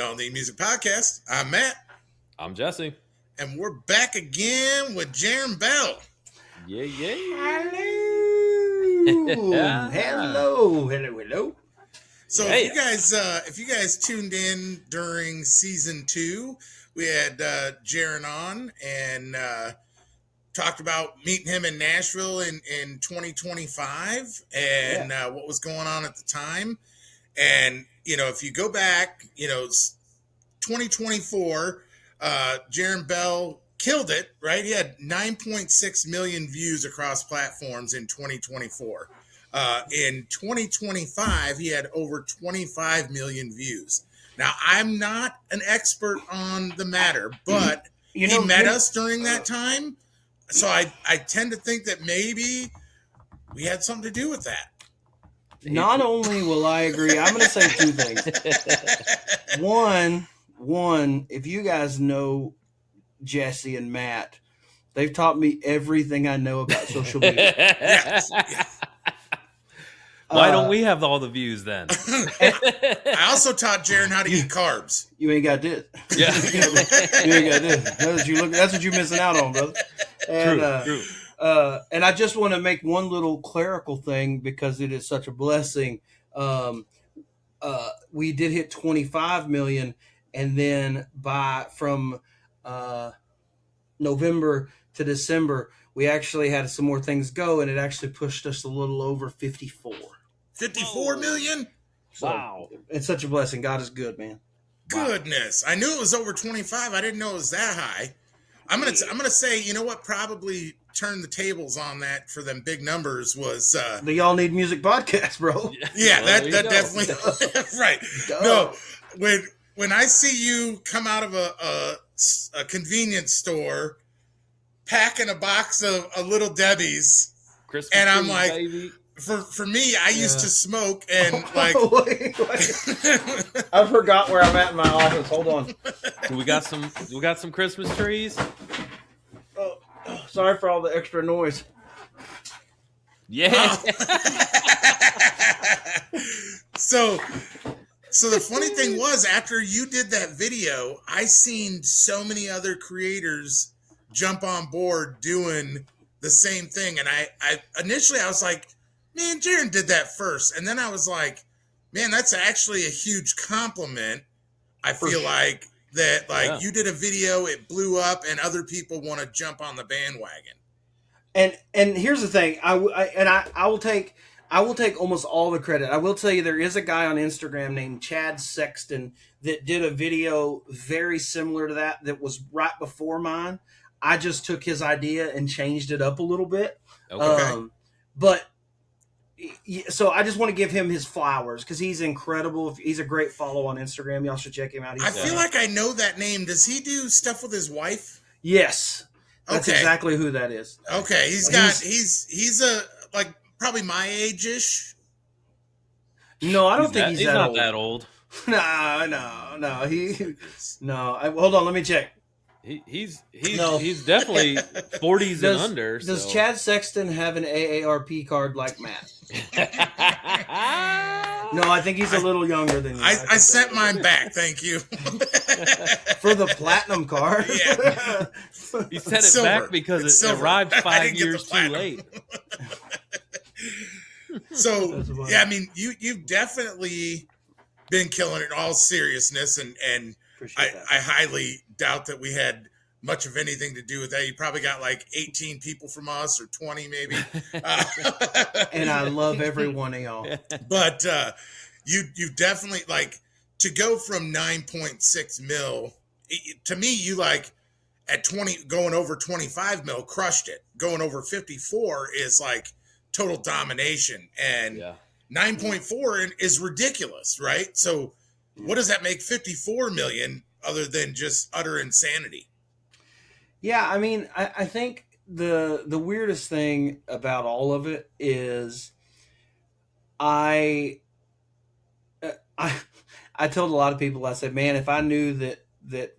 Y'all Need Music Podcast. I'm Matt. I'm Jesse. And we're back again with Jaron Bell. Yeah. Hello. So if you guys tuned in during season 2, we had Jaron on and talked about meeting him in Nashville in 2025 and what was going on at the time. And, if you go back, 2024, Jaron Bell killed it, right? He had 9.6 million views across platforms in 2024. In 2025, he had over 25 million views. Now, I'm not an expert on the matter, but he met us during that time. So I tend to think that maybe we had something to do with that. Not only will I agree, I'm going to say two things. One, if you guys know Jesse and Matt, they've taught me everything I know about social media. Yes. Why don't we have all the views then? I also taught Jaron how to eat carbs. You ain't got this. Yeah. You ain't got this. That's what you're missing out on, brother. And, True. And I just want to make one little clerical thing because it is such a blessing. We did hit 25 million, and then from November to December, we actually had some more things go, and it actually pushed us a little over 54. 54 million? So, wow. It's such a blessing. God is good, man. Goodness. I knew it was over 25. I didn't know it was that high. I'm gonna say, you know what probably turned the tables on that for them big numbers was the Y'all Need Music Podcast, bro. Yeah, that definitely right. No, when I see you come out of a convenience store packing a box of Little Debbie's, Christmas and I'm tree, like, baby. For me, I used to smoke and like. Wait. I forgot where I'm at in my office. Hold on. We got some Christmas trees. Oh, sorry for all the extra noise. Yeah. So the funny thing was, after you did that video, I seen so many other creators jump on board doing the same thing, and I initially I was like, man, Jaron did that first. And then I was like, man, that's actually a huge compliment. I feel like that, you did a video, it blew up, and other people want to jump on the bandwagon. And here's the thing, I will take almost all the credit. I will tell you, there is a guy on Instagram named Chad Sexton that did a video very similar to that was right before mine. I just took his idea and changed it up a little bit. Okay. So I just want to give him his flowers because he's incredible. He's a great follow on Instagram. Y'all should check him out. I feel like I know that name. Does he do stuff with his wife? Yes. That's exactly who that is. Okay. He's probably my age-ish. No, I don't think he's not old. that old. No. Hold on, let me check. He's definitely 40s and under. Does Chad Sexton have an AARP card like Matt? No, I think he's a little younger than you. I sent mine back, thank you. For the platinum card? Yeah. He sent it back because it arrived 5 years too late. So, yeah, I mean, you've definitely been killing it in all seriousness, and I highly doubt that we had much of anything to do with that. You probably got like 18 people from us or 20 maybe. And I love every one of y'all. But you definitely, to go from 9.6 mil, to me, you at 20, going over 25 mil, crushed it. Going over 54 is total domination. And 9.4 is ridiculous, right? So what does that make 54 million other than just utter insanity? Yeah, I mean, I think the weirdest thing about all of it is I told a lot of people, I said, man, if I knew that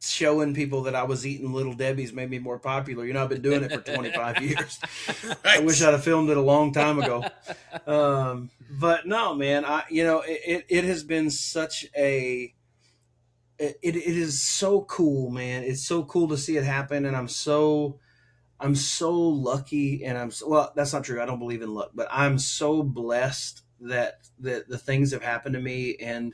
showing people that I was eating Little Debbie's made me more popular. You know, I've been doing it for 25 years. Right. I wish I'd have filmed it a long time ago. But no, man, it has been such a, it is so cool, man. It's so cool to see it happen. And I'm so lucky, and well, that's not true. I don't believe in luck, but I'm so blessed that the things have happened to me. And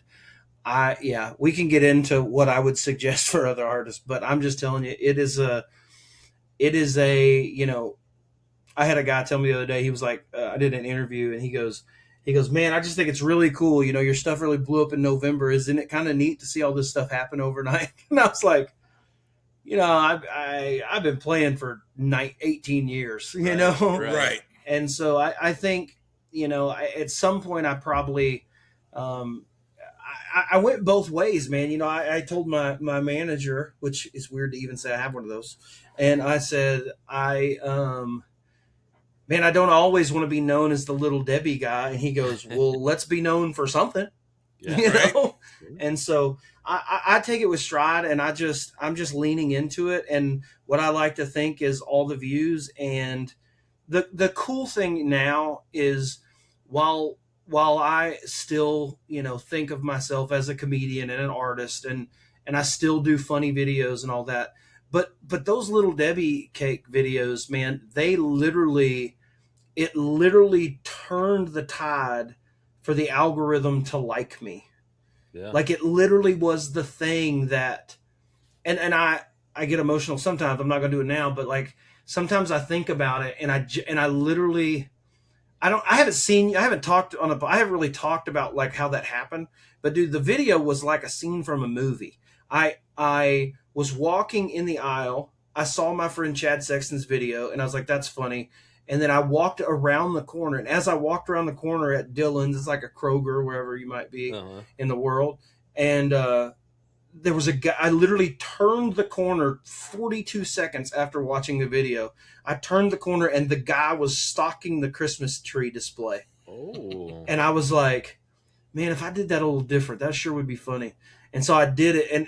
we can get into what I would suggest for other artists, but I'm just telling you, it is a, you know, I had a guy tell me the other day, he was like, I did an interview, and he goes, man, I just think it's really cool. You know, your stuff really blew up in November. Isn't it kind of neat to see all this stuff happen overnight? And I was like, you know, I've been playing for 18 years, you know? Right. And so I think, you know, at some point I probably, I went both ways, man. You know, I told my manager, which is weird to even say I have one of those. And I said, man, I don't always want to be known as the Little Debbie guy. And he goes, well, let's be known for something, you know? And so I take it with stride, and I'm just leaning into it. And what I like to think is all the views. And the cool thing now is while I still, you know, think of myself as a comedian and an artist, and I still do funny videos and all that, but those Little Debbie cake videos, man, it literally turned the tide for the algorithm to like me. Yeah. Like, it literally was the thing that, and I get emotional sometimes. I'm not going to do it now, but like sometimes I think about it, and I literally, I haven't really talked about like how that happened, but dude, the video was like a scene from a movie. I was walking in the aisle. I saw my friend Chad Sexton's video, and I was like, that's funny. And then I walked around the corner, and as I walked around the corner at Dillon's, it's like a Kroger, wherever you might be in the world, and there was a guy. I literally turned the corner 42 seconds after watching the video. I turned the corner, and the guy was stocking the Christmas tree display. Oh. And I was like, man, if I did that a little different, that sure would be funny. And so I did it,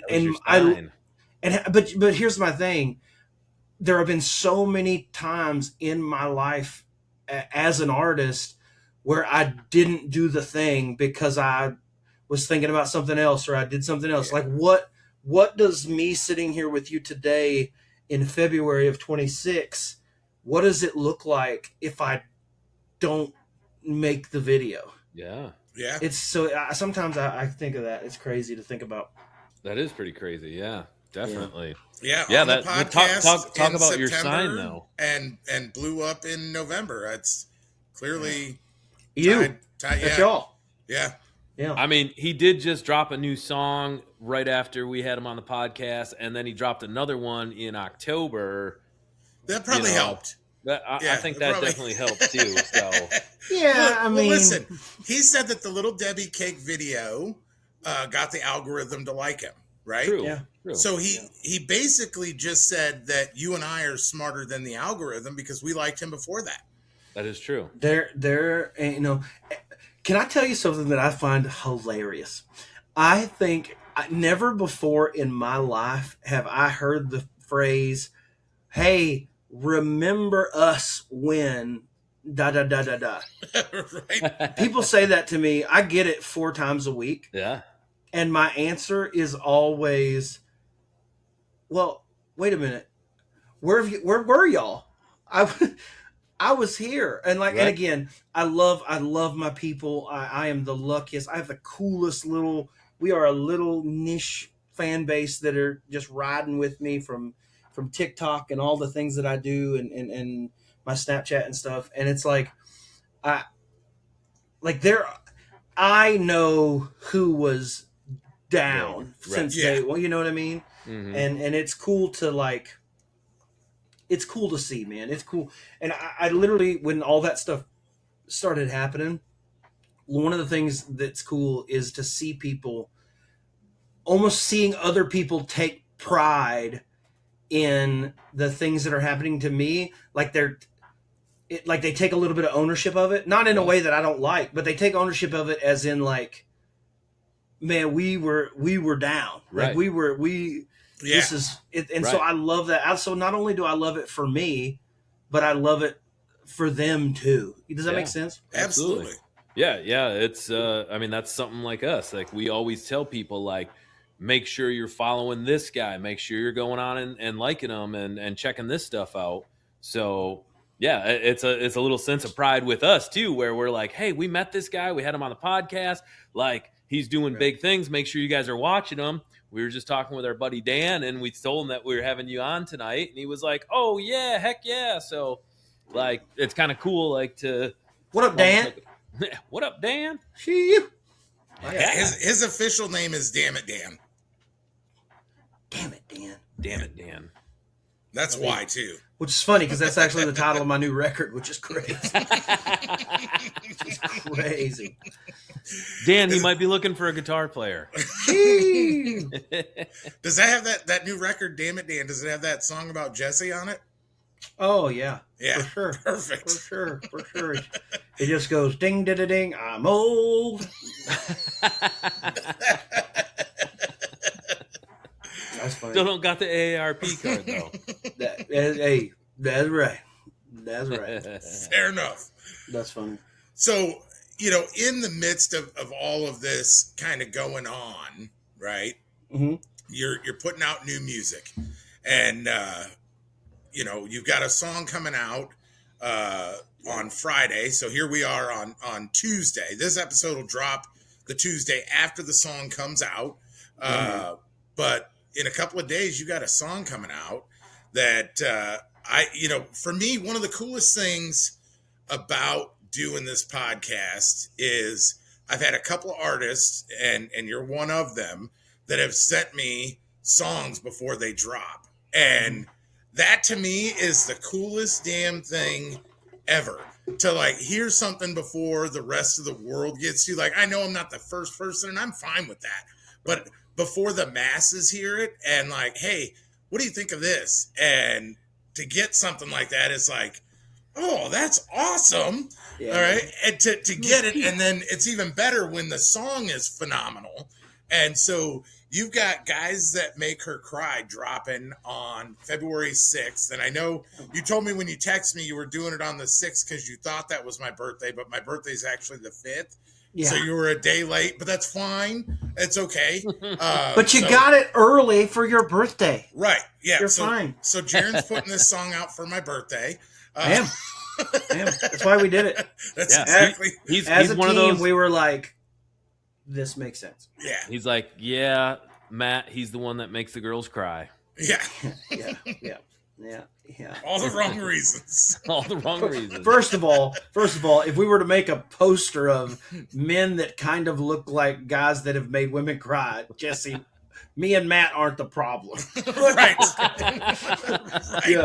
but here's my thing. There have been so many times in my life as an artist where I didn't do the thing because I was thinking about something else, or I did something else. Yeah. Like what does me sitting here with you today in February of 26, what does it look like if I don't make the video? Yeah. Yeah. It's so sometimes I think of that. It's crazy to think about. That is pretty crazy. Yeah, definitely. Yeah. Yeah. On the podcast talk in about your September sign though. And blew up in November. It's clearly That's y'all. Yeah. Yeah. I mean, he did just drop a new song right after we had him on the podcast, and then he dropped another one in October. That probably helped. I think that definitely helped too. So yeah, well, listen, he said that the Little Debbie cake video got the algorithm to like him, right? True. Yeah. True. So he basically just said that you and I are smarter than the algorithm because we liked him before that. That is true. There, you know. Can I tell you something that I find hilarious? I think never before in my life have I heard the phrase, "Hey, remember us when da da da da da." Right? People say that to me. I get it 4 times a week. Yeah. And my answer is always, well, wait a minute. Where were y'all? I was here. And like, right. And again, I love my people. I am the luckiest. I have the coolest we are a little niche fan base that are just riding with me from TikTok and all the things that I do and my Snapchat and stuff. And it's like, I know who was down since day one, you know what I mean? Mm-hmm. And it's cool to it's cool to see, man. It's cool. And I literally, when all that stuff started happening, one of the things that's cool is to see people, almost seeing other people take pride in the things that are happening to me. Like they take a little bit of ownership of it. Not in a way that I don't like, but they take ownership of it as in like, man, we were down. Right. Like we Yeah. This is it, and so Right. I love that. So not only do I love it for me, but I love it for them too. Does that Yeah. make sense? Absolutely. Yeah. It's I mean, that's something like us. Like, we always tell people, like, make sure you're following this guy, make sure you're going on and liking them and checking this stuff out. So yeah, it's a little sense of pride with us too, where we're like, hey, we met this guy, we had him on the podcast, like, he's doing big things, make sure you guys are watching him. We were just talking with our buddy Dan, and we told him that we were having you on tonight, and he was like, oh yeah, heck yeah. So, like, it's kind of cool, like, to What up, Dan? what up, Dan? Phew. Yeah, his official name is Damn It Dan. Damn it, Dan. Damn it, Dan. That's why too. Which is funny because that's actually the title of my new record, which is crazy. It's crazy. Dan, he might be looking for a guitar player. Does that have that new record, Damn It Dan? Does it have that song about Jesse on it? Oh yeah, Yeah, for sure, perfect. for sure. It just goes ding da da ding. I'm old. That's funny. Still don't got the AARP card though. Hey, that's right. That's right. Fair enough. That's funny. So, in the midst of all of this kind of going on, right? Mm-hmm. You're putting out new music, and you've got a song coming out on Friday. So here we are on Tuesday. This episode will drop the Tuesday after the song comes out. But in a couple of days, you got a song coming out that for me, one of the coolest things about doing this podcast is I've had a couple of artists, and you're one of them, that have sent me songs before they drop. And that to me is the coolest damn thing ever, to like hear something before the rest of the world gets to. Like, I know I'm not the first person, and I'm fine with that, but before the masses hear it, and like, hey, what do you think of this? And to get something like that is like, oh, that's awesome. Yeah. All right. And to get it, and then it's even better when the song is phenomenal. And so you've got Guys That Make Her Cry dropping on February 6th. And I know you told me when you texted me you were doing it on the 6th because you thought that was my birthday, but my birthday is actually the 5th. Yeah. So you were a day late, but that's fine. It's okay. But you got it early for your birthday. Right. Yeah. You're fine. So Jaron's putting this song out for my birthday. Damn. That's why we did it. That's exactly. He's As a one team, of those. we were like, this makes sense. Yeah. He's like, yeah, Matt, he's the one that makes the girls cry. Yeah. Yeah. All the wrong reasons. All the wrong reasons. First of all, if we were to make a poster of men that kind of look like guys that have made women cry, Jesse, me and Matt aren't the problem. Right. Yeah.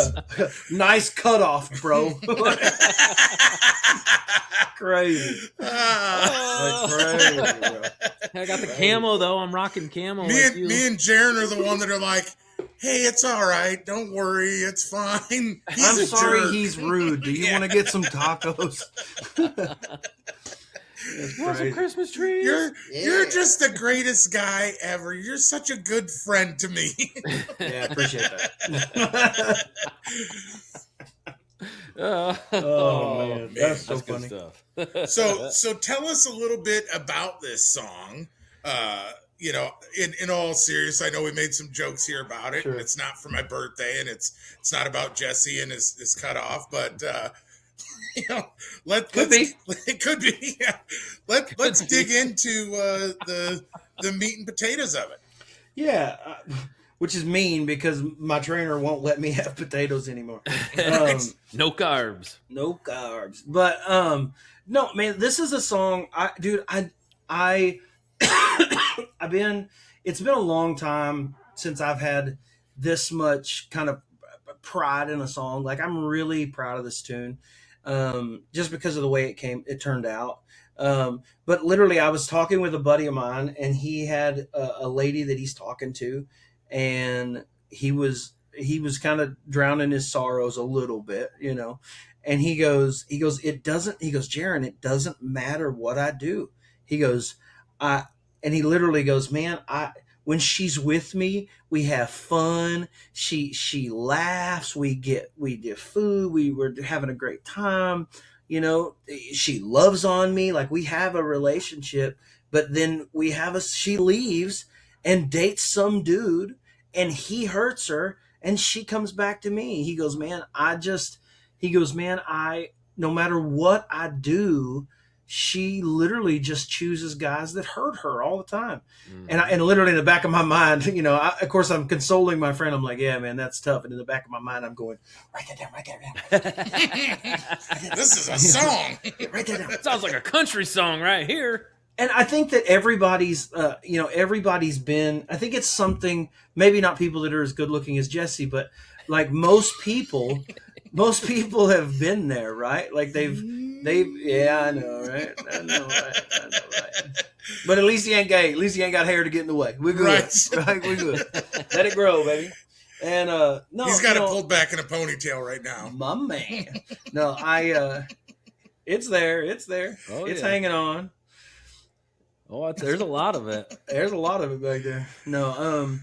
Nice cutoff, bro. Crazy. Crazy, bro. I got the camo though. I'm rocking camo. Me and Jaron are the one that are like, hey, it's all right. Don't worry. It's fine. I'm sorry he's rude. Do you want to get some tacos? Want some Christmas trees? You're just the greatest guy ever. You're such a good friend to me. Yeah, I appreciate that. Oh man, that's so funny. Good So stuff. tell us a little bit about this song. In all seriousness, I know we made some jokes here about it. Sure. It's not for my birthday, and it's not about Jesse and his cutoff, but let's be. It could be. Yeah. Let's dig into the meat and potatoes of it. Yeah, which is mean because my trainer won't let me have potatoes anymore. No carbs. No carbs. But no, man, this is a song. It's been a long time since I've had this much kind of pride in a song. Like, I'm really proud of this tune, just because of the way it turned out. But literally, I was talking with a buddy of mine, and he had a lady that he's talking to, and he was kind of drowning his sorrows a little bit, and he goes, Jaron, it doesn't matter what I do. He goes, and he literally goes, man, when she's with me, we have fun. She laughs. We get food. We're having a great time. You know, she loves on me. Like we have a relationship. But then she leaves and dates some dude, and he hurts her, and she comes back to me. He goes, man, no matter what I do, she literally just chooses guys that hurt her all the time. And literally in the back of my mind, you know, of course I'm consoling my friend. I'm like, yeah, man, that's tough. And in the back of my mind, I'm going, write that down, write that down. This is a song. Write that down. Sounds like a country song right here. And I think that everybody's been, I think it's something, maybe not people that are as good looking as Jesse, but like most people have been there, right? Like yeah, I know, right? I know, right? But at least he ain't gay. At least he ain't got hair to get in the way. We're good. Right? We're good. Let it grow, baby. And no, he's got it pulled back in a ponytail right now. My man. No, it's there. Oh, it's hanging on. Oh, there's a lot of it. There's a lot of it back there. No,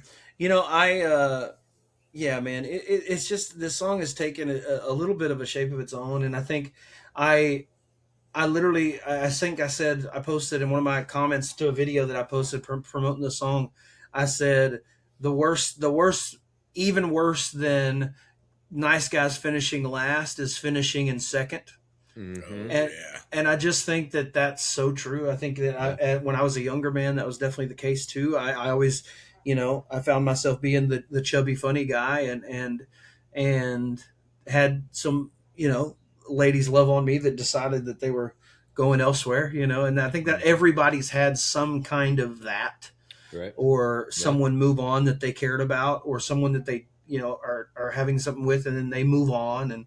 yeah, man. It's just this song has taken a little bit of a shape of its own, and I think I think I said, I posted in one of my comments to a video that I posted promoting the song. I said the worst, even worse than Nice Guys finishing last is finishing in second. Mm-hmm. And I just think that that's so true. I think that when I was a younger man, that was definitely the case too. I always, you know, I found myself being the chubby, funny guy, and had some, you know, ladies love on me that decided that they were going elsewhere, you know. And I think that everybody's had some kind of that, right? Or someone move on that they cared about, or someone that they, you know, are having something with, and then they move on.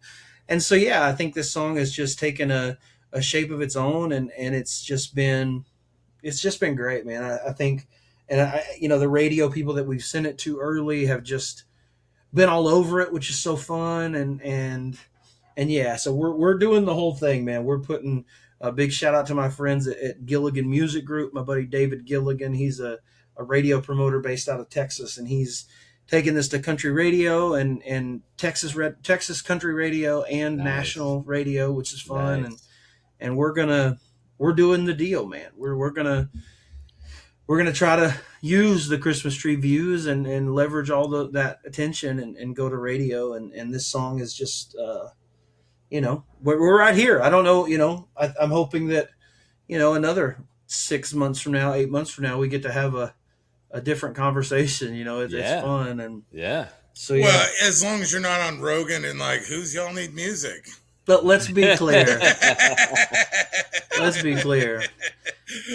And so, yeah, I think this song has just taken a shape of its own, and it's just been great, man. I think, and you know, the radio people that we've sent it to early have just been all over it, which is so fun. And yeah, so we're doing the whole thing, man. We're putting a big shout out to my friends at Gilligan Music Group. My buddy David Gilligan, he's a radio promoter based out of Texas, and he's taking this to country radio and Texas country radio and national radio, which is fun. Nice. And we're doing the deal, man. We're gonna try to use the Christmas tree views and leverage all that attention and go to radio. And this song is just, you know, we're right here. I don't know, you know, I'm hoping that, you know, another 6 months from now, 8 months from now, we get to have a different conversation. You know, it's fun. And so, yeah. Well, as long as you're not on Rogan and like, who's y'all need music? But let's be clear. Let's be clear.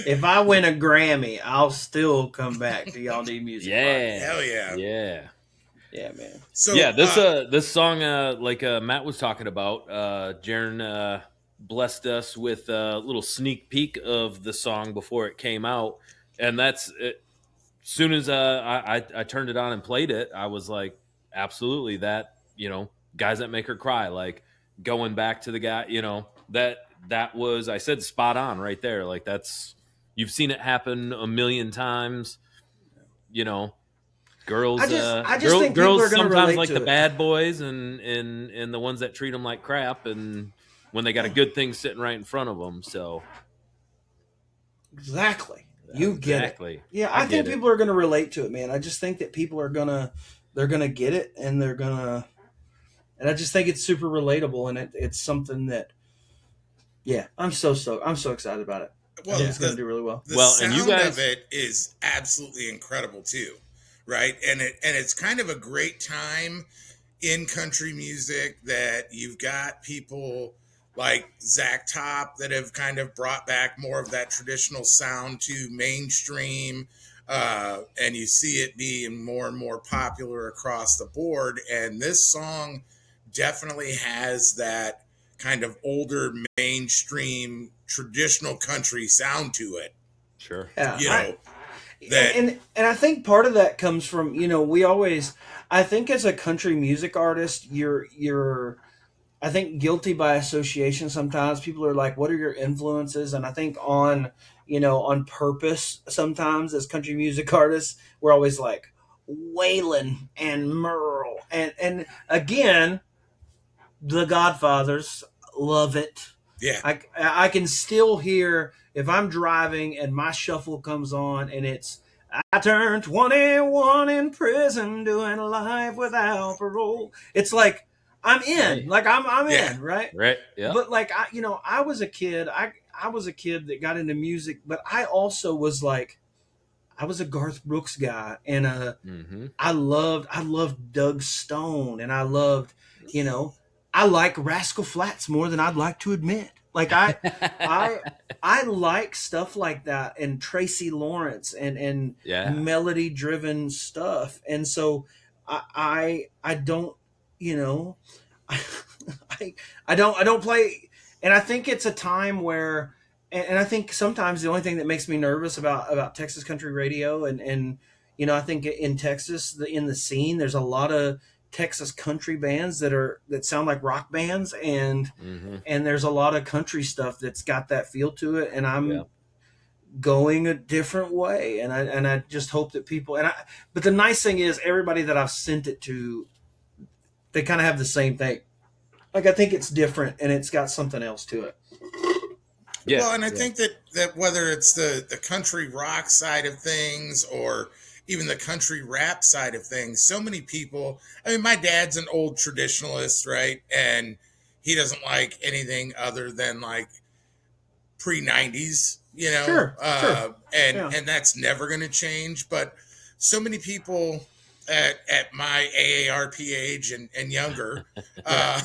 If I win a Grammy, I'll still come back to Y'all Need Music. Yeah. Hell yeah. Yeah. Yeah, man. So yeah, this song, like Matt was talking about, Jaron blessed us with a little sneak peek of the song before it came out, and that's it. As soon as I turned it on and played it, I was like, absolutely, that, you know, Guys That Make Her Cry, like going back to the guy, you know, that was, I said, spot on right there. Like you've seen it happen a million times, you know. Girls, I just think people girls are gonna sometimes relate like to the it. bad boys and the ones that treat them like crap, and when they got a good thing sitting right in front of them. So exactly, you get it. Yeah, I think get people are going to relate to it, man. I just think that people are they're gonna get it, and and I just think it's super relatable, and it's something that, yeah, I'm so excited about it. Well, I think it's going to do really well. The sound of it is absolutely incredible too, right? And it's kind of a great time in country music that you've got people like Zach Top that have kind of brought back more of that traditional sound to mainstream, and you see it being more and more popular across the board. And this song definitely has that kind of older mainstream traditional country sound to it. Sure. Yeah. You know, and I think part of that comes from, you know, I think as a country music artist, you're I think guilty by association. Sometimes people are like, "What are your influences?" And I think on purpose. Sometimes as country music artists, we're always like Waylon and Merle, and again, the Godfathers, love it. Yeah. I can still hear if I'm driving and my shuffle comes on and it's I turned 21 in prison doing life without parole. It's like I'm in. Hey, Like I'm Yeah. in, right? right. Yeah. But like I was a kid. I was a kid that got into music, but I also was like I was a Garth Brooks guy and Mm-hmm. I loved Doug Stone and you know, I like Rascal Flatts more than I'd like to admit. Like I I like stuff like that and Tracy Lawrence and Yeah. melody driven stuff. And so I don't, you know, I don't play, and I think it's a time where, and I think sometimes the only thing that makes me nervous about Texas country radio, and I think in Texas, in the scene, there's a lot of Texas country bands that sound like rock bands, Mm-hmm. and there's a lot of country stuff that's got that feel to it, and Yeah. I'm going a different way, and I just hope that people, but the nice thing is everybody that I've sent it to, they kind of have the same thing. Like I think it's different and it's got something else to it. Yeah. Well, and I Yeah. think that whether it's the country rock side of things or even the country rap side of things, so many people. I mean, my dad's an old traditionalist, right? And he doesn't like anything other than like pre '90s, Sure, and yeah, that's never going to change. But so many people at my AARP age and younger uh,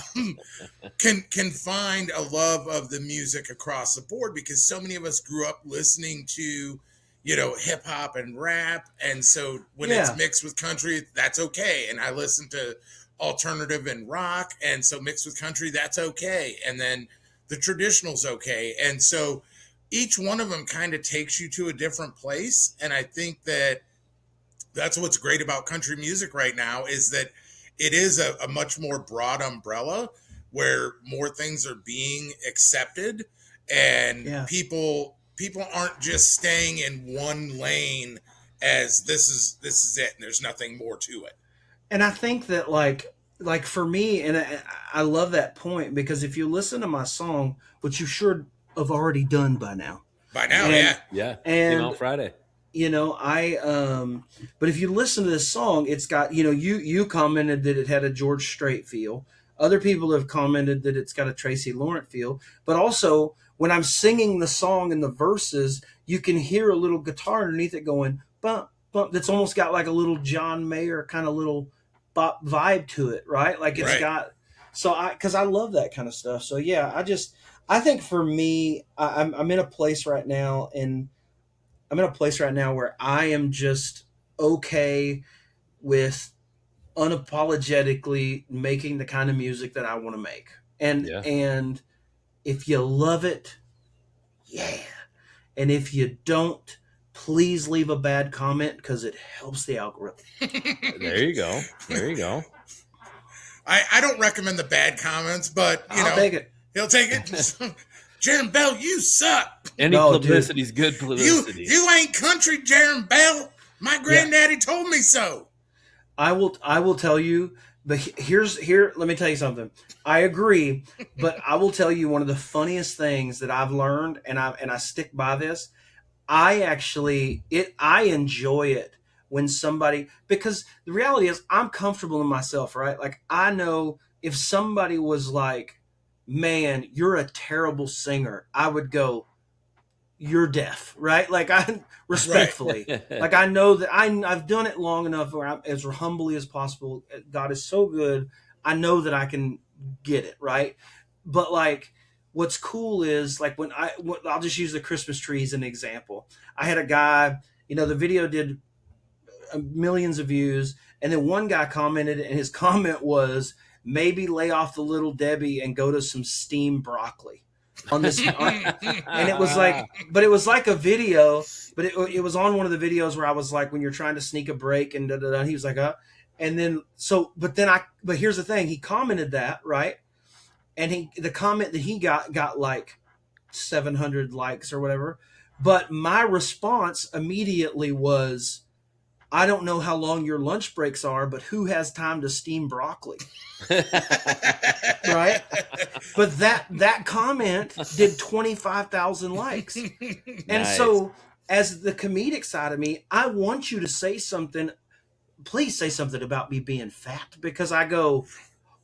can find a love of the music across the board because so many of us grew up listening to hip hop and rap, and so when it's yeah, mixed with country, that's okay. And I listen to alternative and rock, and so mixed with country, that's okay. And then the traditional's okay, and so each one of them kind of takes you to a different place. And I think that's what's great about country music right now is that it is a much more broad umbrella where more things are being accepted, and yeah. people aren't just staying in one lane as this is it and there's nothing more to it. And I think that like for me, and I love that point because if you listen to my song, which you should have already done by now, By now, and yeah. Yeah. Came and out Friday. I but if you listen to this song, it's got you commented that it had a George Strait feel. Other people have commented that it's got a Tracy Lawrence feel, but also when I'm singing the song in the verses, you can hear a little guitar underneath it going bump bump. That's almost got like a little John Mayer kind of little bop vibe to it, right? Like it's Right. got because I love that kind of stuff. So yeah, I think for me, I'm in a place right now, and I'm in a place right now where I am just okay with unapologetically making the kind of music that I want to make. Yeah. And if you love it, yeah. And if you don't, please leave a bad comment because it helps the algorithm. There you go. There you go. I don't recommend the bad comments, but I'll take it. he'll take it. Jaron Bell, you suck. Any No, dude. publicity is good You publicity. you ain't country, Jaron Bell. My granddaddy told me so. I will tell you, but let me tell you something. I agree, but I will tell you one of the funniest things that I've learned, and I stick by this. I enjoy it when somebody, because the reality is I'm comfortable in myself, right? Like I know if somebody was like, "Man, you're a terrible singer," I would go, "You're deaf," right? Like I respectfully, like I know that I've done it long enough where I'm as humbly as possible. God is so good. I know that I can get it right, but like what's cool is like I'll just use the Christmas tree as an example. I had a guy, the video did millions of views, and then one guy commented, and his comment was, "Maybe lay off the Little Debbie and go to some steamed broccoli." On this, and it was like, but it was like a video, but it was on one of the videos where I was like, when you're trying to sneak a break and da da da. And he was like, and then but here's the thing, he commented that right, and the comment that he got like 700 likes or whatever. But my response immediately was, I don't know how long your lunch breaks are, but who has time to steam broccoli? Right? But that comment did 25,000 likes. And Nice. so, as the comedic side of me, I want you to say something. Please say something about me being fat, because I go,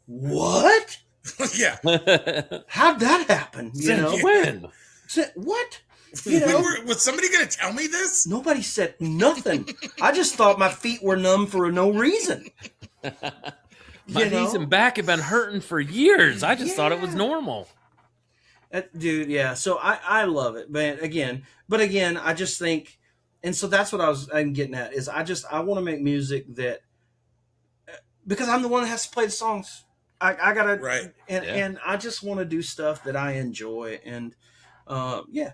what? Yeah. How'd that happen? You Since know? when? What? You know? Was somebody going to tell me this? Nobody said nothing. I just thought my feet were numb for no reason. My knees and back have been hurting for years. I just thought it was Yeah. normal. Dude, yeah. So I love it, but again, I just think, and so that's what I'm getting at is I want to make music that, because I'm the one that has to play the songs. I gotta, Right. And I just want to do stuff that I enjoy, and yeah,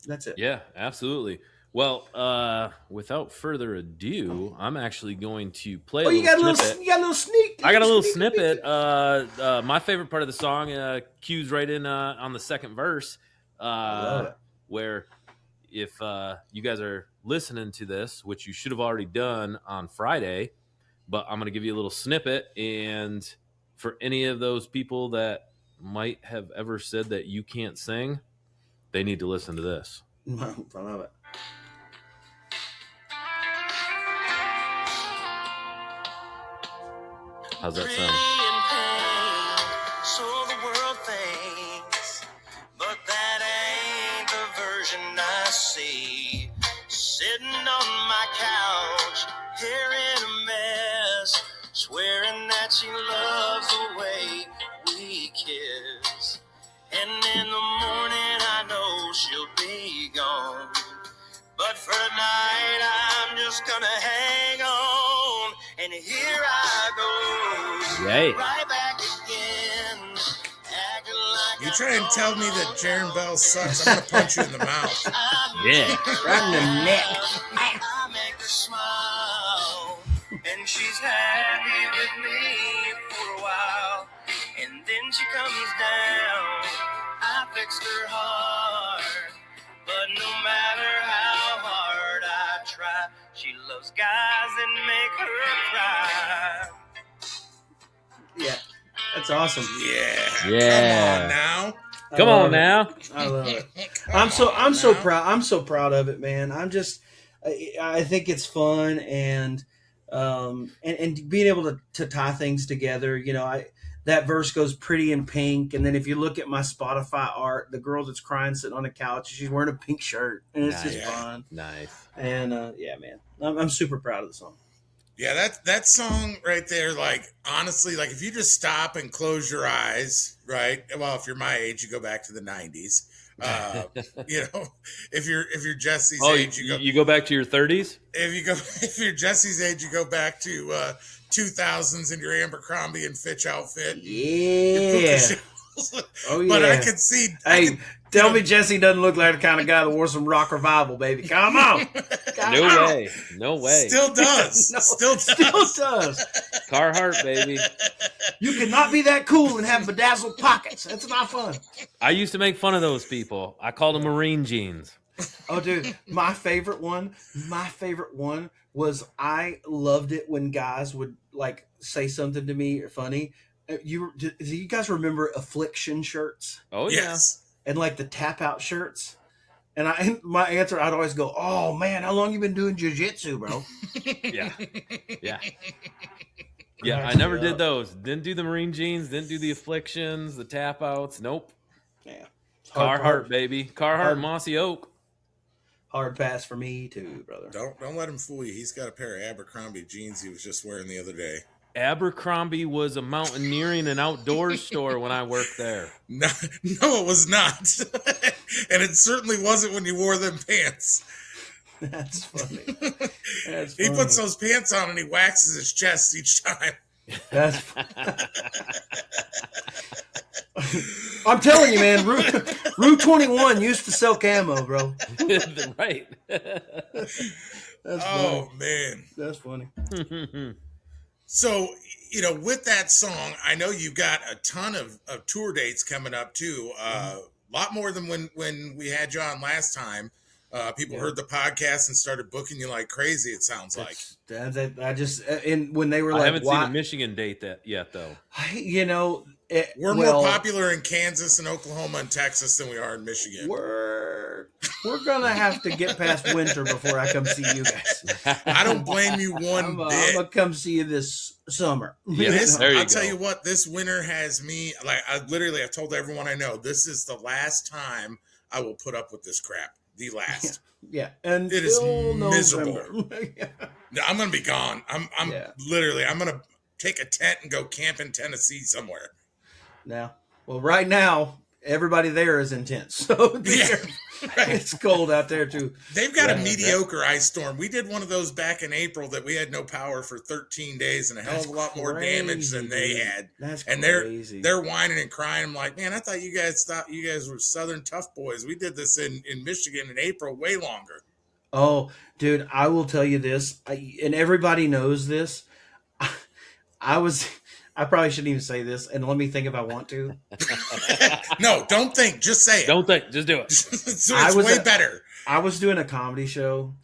that's it. Yeah, absolutely. Well, without further ado, I'm actually going to play Oh, you got a little snippet. sneak. I got a little sneaky snippet. peeky. My favorite part of the song cues right in on the second verse, love it. where if you guys are listening to this, which you should have already done on Friday, but I'm going to give you a little snippet. And for any of those people that might have ever said that you can't sing, they need to listen to this. I love it. How's that sound? So the world thinks, but that ain't the version I see. Sitting on my couch, hair in a mess, swearing that she loves the way we kiss. And in the morning I know she'll be gone, but for tonight I'm just gonna hang on. And here I go, Yay. right back again, acting like You try and tell me that Jaron Bell sucks, I'm going to punch you in the mouth. Yeah. Right in the neck. I make her smile, and she's happy with me for a while. And then she comes down, I fixed her heart, but no matter how hard I try, she loves guys that make her cry. Yeah, that's awesome. Yeah. Yeah. Come on now. Come on now. I love it. Come I'm so now. proud. I'm so proud of it, man. I think it's fun, and being able to tie things together. You know, that verse goes pretty in pink, and then if you look at my Spotify art, the girl that's crying sitting on the couch, she's wearing a pink shirt, and it's just Nice. fun. Nice. And yeah, man, I'm super proud of the song. Yeah, that song right there, like, honestly, like, if you just stop and close your eyes, right? Well, if you're my age, you go back to the 90s. You know, if you're Jesse's age, you go back to your 30s? if you're Jesse's age, you go back to 2000s in your Abercrombie and Fitch outfit. Yeah. Oh yeah. But I could see. Hey, tell me Jesse doesn't look like the kind of guy that wore some rock revival, baby. Come on. No way. No way. Still does. No, Still does. Still does. Carhartt, baby. You cannot be that cool and have bedazzled pockets. That's not fun. I used to make fun of those people. I called them marine jeans. Oh, dude, my favorite one was, I loved it when guys would like say something to me funny. Do you guys remember affliction shirts Oh, yeah. Yes. and like the tap out shirts? And my answer, I'd always go, "Oh man, how long you been doing jiu-jitsu, bro?" Yeah. Yeah. Yeah, I never did those. Didn't do the marine jeans. Didn't do the afflictions, the tap outs. Nope. Yeah, Carhartt, baby. Carhartt, hard- Mossy Oak. hard pass for me too, brother. Don't let him fool you. He's got a pair of Abercrombie jeans he was just wearing the other day. Abercrombie was a mountaineering and outdoors store when I worked there. No, it was not. And it certainly wasn't when you wore them pants. That's funny. That's He funny. puts those pants on and he waxes his chest each time. That's. I'm telling you, man. Route 21 used to sell camo, bro. Right. That's Oh, funny. man. That's funny. So, with that song, I know you've got a ton of tour dates coming up too. A lot more than when we had you on last time. People heard the podcast and started booking you like crazy. It sounds like. I just and when they were I like, haven't seen a Michigan date yet, though. We're more popular in Kansas and Oklahoma and Texas than we are in Michigan. We're gonna have to get past winter before I come see you guys. I don't blame you one bit. I'm gonna come see you this summer. Yeah, I'll tell you what, this winter has me like I've told everyone I know this is the last time I will put up with this crap. The last. Yeah. And it is miserable. Yeah. I'm gonna be gone. I'm literally I'm gonna take a tent and go camp in Tennessee somewhere. Right now, everybody there is intense. So it's cold out there too. They've got a mediocre ice storm. We did one of those back in April that we had no power for 13 days and a hell of a lot more damage than they had. That's and crazy. They're whining and crying. I'm like, man, I thought you guys were Southern tough boys. We did this in Michigan in April, way longer. Oh, dude, I will tell you this, and everybody knows this. I probably shouldn't even say this, and let me think if I want to. No, don't think. Just say it. Don't think. Just do it. So it's way better. I was doing a comedy show,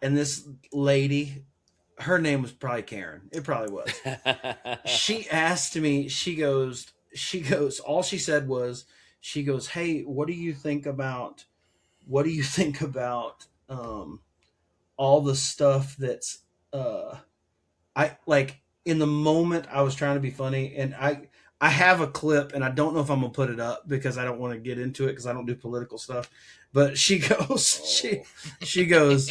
and this lady, her name was probably Karen. It probably was. She asked me, she goes, all she said was, hey, what do you think about all the stuff that's, I like, in the moment I was trying to be funny, and I have a clip, and I don't know if I'm gonna put it up because I don't want to get into it because I don't do political stuff. But she goes, she goes,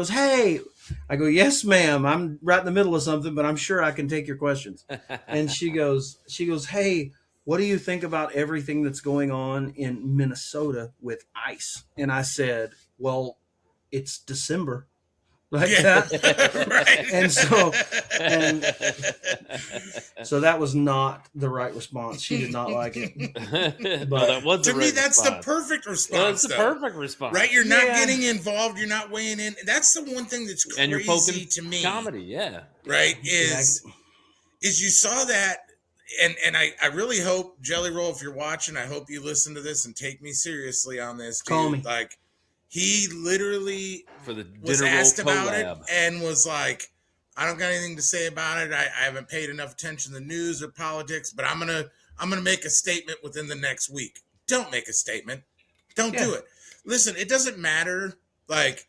hey, I go, yes, ma'am. I'm right in the middle of something, but I'm sure I can take your questions. And she goes, hey, what do you think about everything that's going on in Minnesota with ice? And I said, well, it's December. Like that. Right. And so that was not the right response. She did not like it. But that was to me, that's response. the perfect response. Well, that's the perfect response, right? You're not getting involved. You're not weighing in. That's the one thing that's crazy and you're poking to me. Comedy, yeah, right. Is you saw that, and I really hope, Jelly Roll, if you're watching, I hope you listen to this and take me seriously on this. Dude. Call me. Like, he literally for the was dinner asked roll about collab. it and was like, I don't got anything to say about it. I haven't paid enough attention to the news or politics, but I'm gonna make a statement within the next week. Don't make a statement. Don't do it. Listen, it doesn't matter. Like,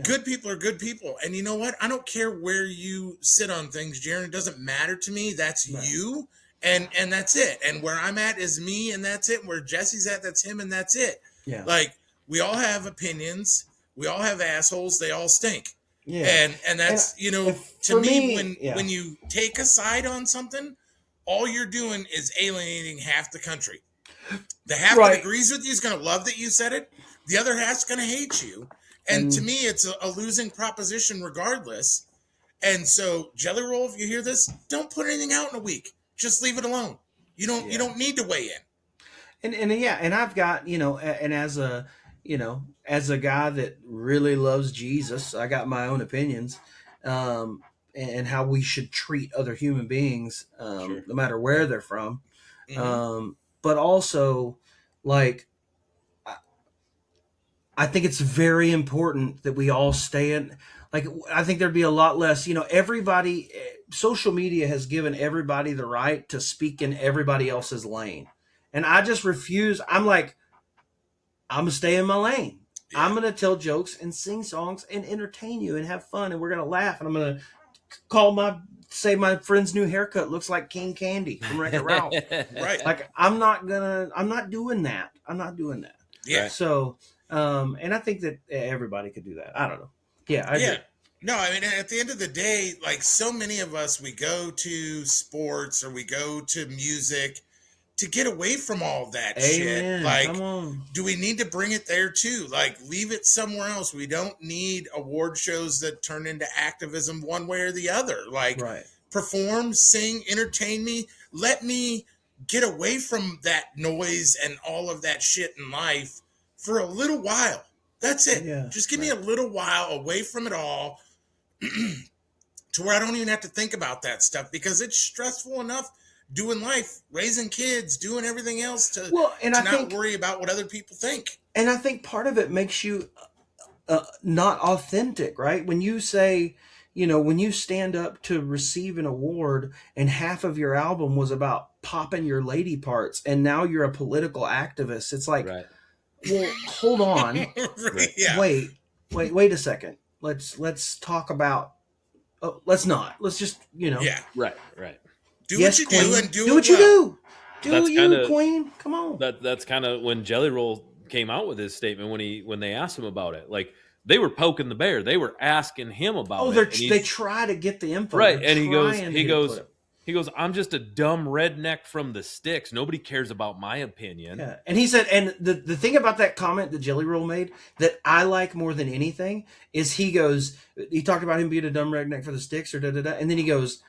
good people are good people. And you know what? I don't care where you sit on things, Jaron. It doesn't matter to me. That's you. And that's it. And where I'm at is me, and that's it. Where Jesse's at, that's him, and that's it. Yeah. Like, we all have opinions. We all have assholes. They all stink. Yeah. And that's, to me, when you take a side on something, all you're doing is alienating half the country. The half that agrees with you is going to love that you said it. The other half's going to hate you. And to me, it's a losing proposition regardless. And so, Jelly Roll, if you hear this, don't put anything out in a week. Just leave it alone. You don't need to weigh in. And I've got, and as a guy that really loves Jesus, I got my own opinions, and how we should treat other human beings, no matter where they're from. Mm-hmm. But also, like, I think it's very important that we all stay in. Like, I think there'd be a lot less, everybody, social media has given everybody the right to speak in everybody else's lane. And I just refuse. I'm like, I'm going to stay in my lane. Yeah. I'm going to tell jokes and sing songs and entertain you and have fun. And we're going to laugh. And I'm going to say my friend's new haircut looks like King Candy from Wreck-It Ralph. Right. Like, I'm not doing that. I'm not doing that. Yeah. So, and I think that everybody could do that. I don't know. Yeah. I agree. No, I mean, at the end of the day, like, so many of us, we go to sports or we go to music to get away from all that shit. Like, do we need to bring it there too? Like, leave it somewhere else. We don't need award shows that turn into activism one way or the other. Like, perform, sing, entertain me. Let me get away from that noise and all of that shit in life for a little while. That's it. Yeah, just give me a little while away from it all to to where I don't even have to think about that stuff because it's stressful enough doing life, raising kids, doing everything else to not worry about what other people think. And I think part of it makes you not authentic, right? When you say, when you stand up to receive an award and half of your album was about popping your lady parts and now you're a political activist, it's like, well, hold on. Yeah. Wait a second. Let's talk about, let's just, Yeah. Right. Do what you Queen. do and do what you do. That's kinda, Queen. Come on. That's kind of when Jelly Roll came out with his statement when they asked him about it. Like, they were poking the bear. They were asking him about it. They try to get the info. Right. And he goes, I'm just a dumb redneck from the sticks. Nobody cares about my opinion. Yeah. And he said, and the thing about that comment that Jelly Roll made that I like more than anything is he talked about him being a dumb redneck for the sticks or da-da-da. And then he goes,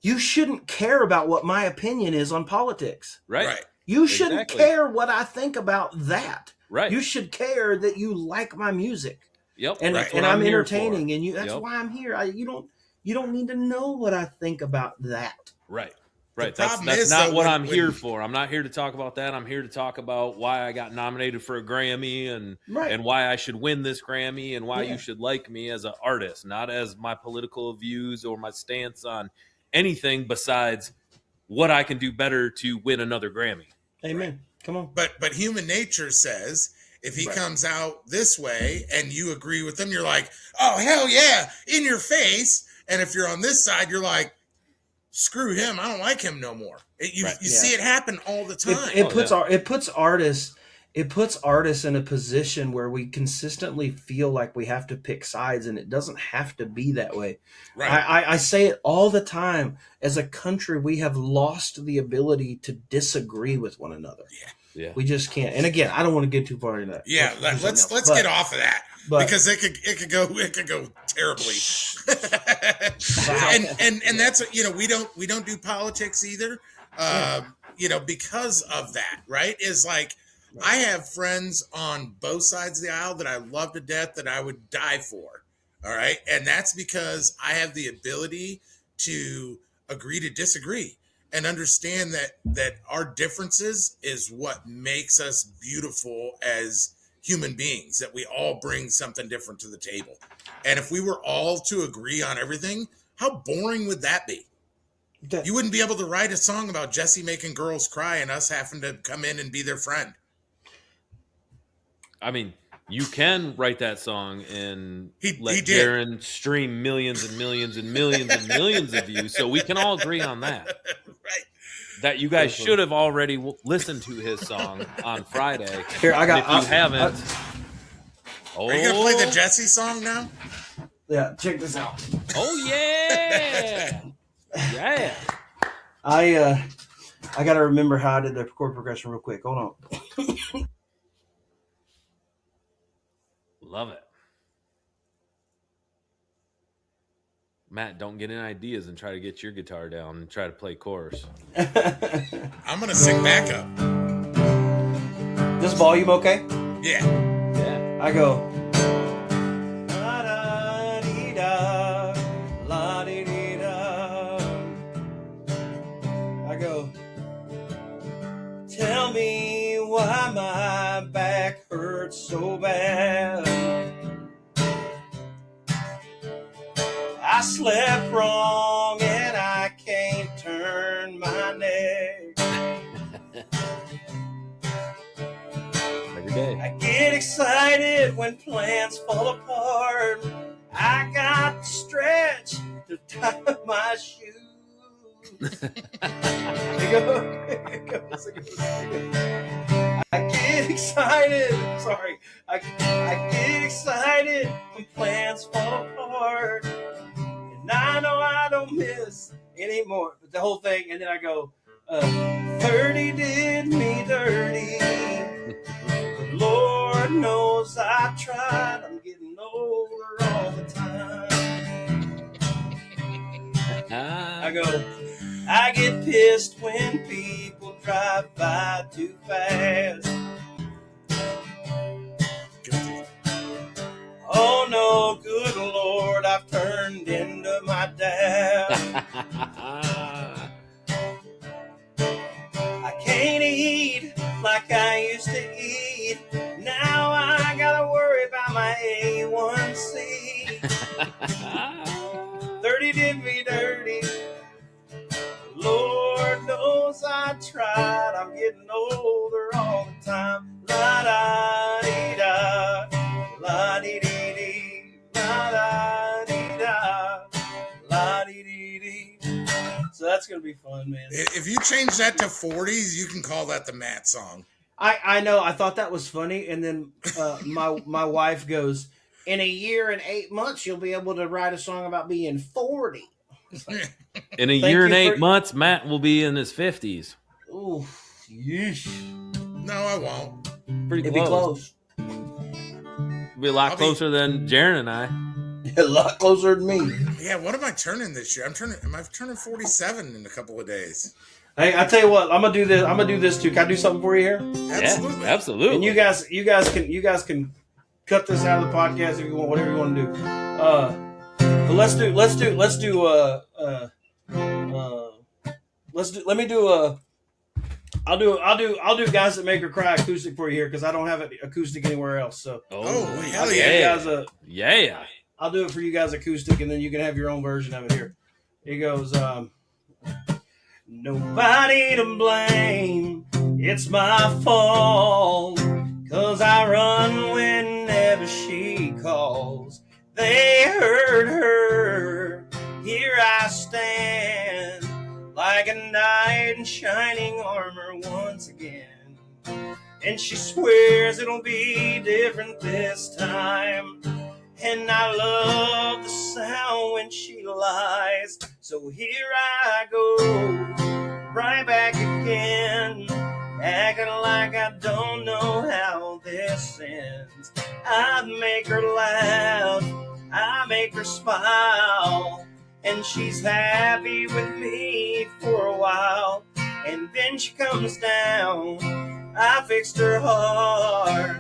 you shouldn't care about what my opinion is on politics. Right. You shouldn't care what I think that. Right. You should care that you like my music. Yep. And I'm entertaining, and that's why I'm here. You don't need to know what I think about that. Right. That's not what I'm here for. I'm not here to talk about that. I'm here to talk about why I got nominated for a Grammy and why I should win this Grammy and why you should like me as an artist, not as my political views or my stance on anything besides what I can do better to win another Grammy. Amen. Right. Come on. But human nature says if he comes out this way and you agree with him, you're like, oh, hell yeah, in your face. And if you're on this side, you're like, screw him. I don't like him no more. You see it happen all the time. It puts artists in a position where we consistently feel like we have to pick sides, and it doesn't have to be that way. Right. I say it all the time. As a country, we have lost the ability to disagree with one another. Yeah. We just can't. And again, I don't want to get too far into that. Yeah, let's get off of that because it could go terribly. and that's we don't do politics either. Because of that, right? Is like I have friends on both sides of the aisle that I love to death that I would die for. All right, and that's because I have the ability to agree to disagree. And understand that our differences is what makes us beautiful as human beings, that we all bring something different to the table. And if we were all to agree on everything, how boring would that be? You wouldn't be able to write a song about Jesse making girls cry and us having to come in and be their friend. I mean, you can write that song and let did. Jaron stream millions and millions and millions and millions of views, so we can all agree on that. Right. That you guys should have already listened to his song on Friday. Here, if you haven't. Are you going to play the Jesse song now? Yeah, check this out. Oh, yeah. Yeah. I got to remember how I did the chord progression real quick. Hold on. Love it. Matt, don't get any ideas and try to get your guitar down and try to play chorus. I'm going to sing back up. This volume okay? Yeah. Yeah. I go. La-da-dee-da, la-dee-dee-da. I go. Tell me why my back hurts so bad. I slept wrong and I can't turn my neck. Every day. I get excited when plans fall apart. I got to stretch to tie my shoes. It goes. I get excited. Sorry. I get excited when plans fall apart. And I know I don't miss anymore. But the whole thing, and then I go, 30 did me dirty. Lord knows I tried. I'm getting older all the time. I go, I get pissed when people drive by too fast. Oh no, good Lord, I've turned into my dad. I used to eat. Now I gotta worry about my A1C. 30 did me dirty. Lord knows I tried. I'm getting older all the time. La da dee da, la dee dee dee, la da dee da, la dee dee dee. So that's gonna be fun, man. If you change that to 40s, you can call that the Matt song. I know. I thought that was funny, and then my wife goes, "In a year and 8 months, you'll be able to write a song about being 40." In a year and 8 months, Matt will be in his 50s. Ooh, yeesh. No, I won't. Pretty It'd close. be close. Be a lot closer than Jaron and I. A lot closer than me. Yeah, what am I turning this year? Am I turning 47 in a couple of days? Hey, I tell you what, I'm gonna do this. I'm gonna do this too. Can I do something for you here? Absolutely. Yeah, absolutely. And you guys can cut this out of the podcast if you want, whatever you want to do. But let me do I'll do Guys That Make Her Cry acoustic for you here because I don't have it acoustic anywhere else. So Oh, hell I'll give yeah. you guys Yeah. I'll do it for you guys acoustic, and then you can have your own version of it here. It goes, nobody to blame, it's my fault, 'cause I run whenever she calls. They hurt her, here I stand, like a knight in shining armor once again. And she swears it'll be different this time. And I love the sound when she lies. So here I go, right back again, acting like I don't know how this ends. I make her laugh, I make her smile, and she's happy with me for a while. And then she comes down, I fixed her heart.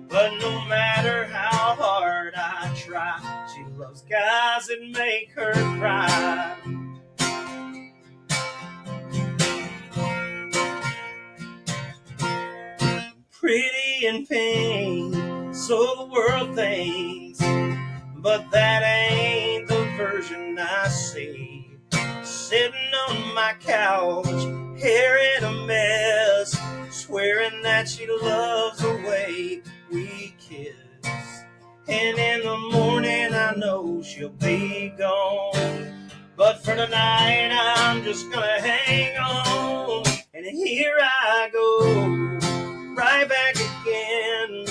But no matter how hard I try, she loves guys that make her cry. Pretty in pain, so the world thinks, but that ain't the version I see. Sitting on my couch, hair in a mess, swearing that she loves the way we kiss. And in the morning I know she'll be gone, but for tonight I'm just gonna hang on. And here I go, right back again,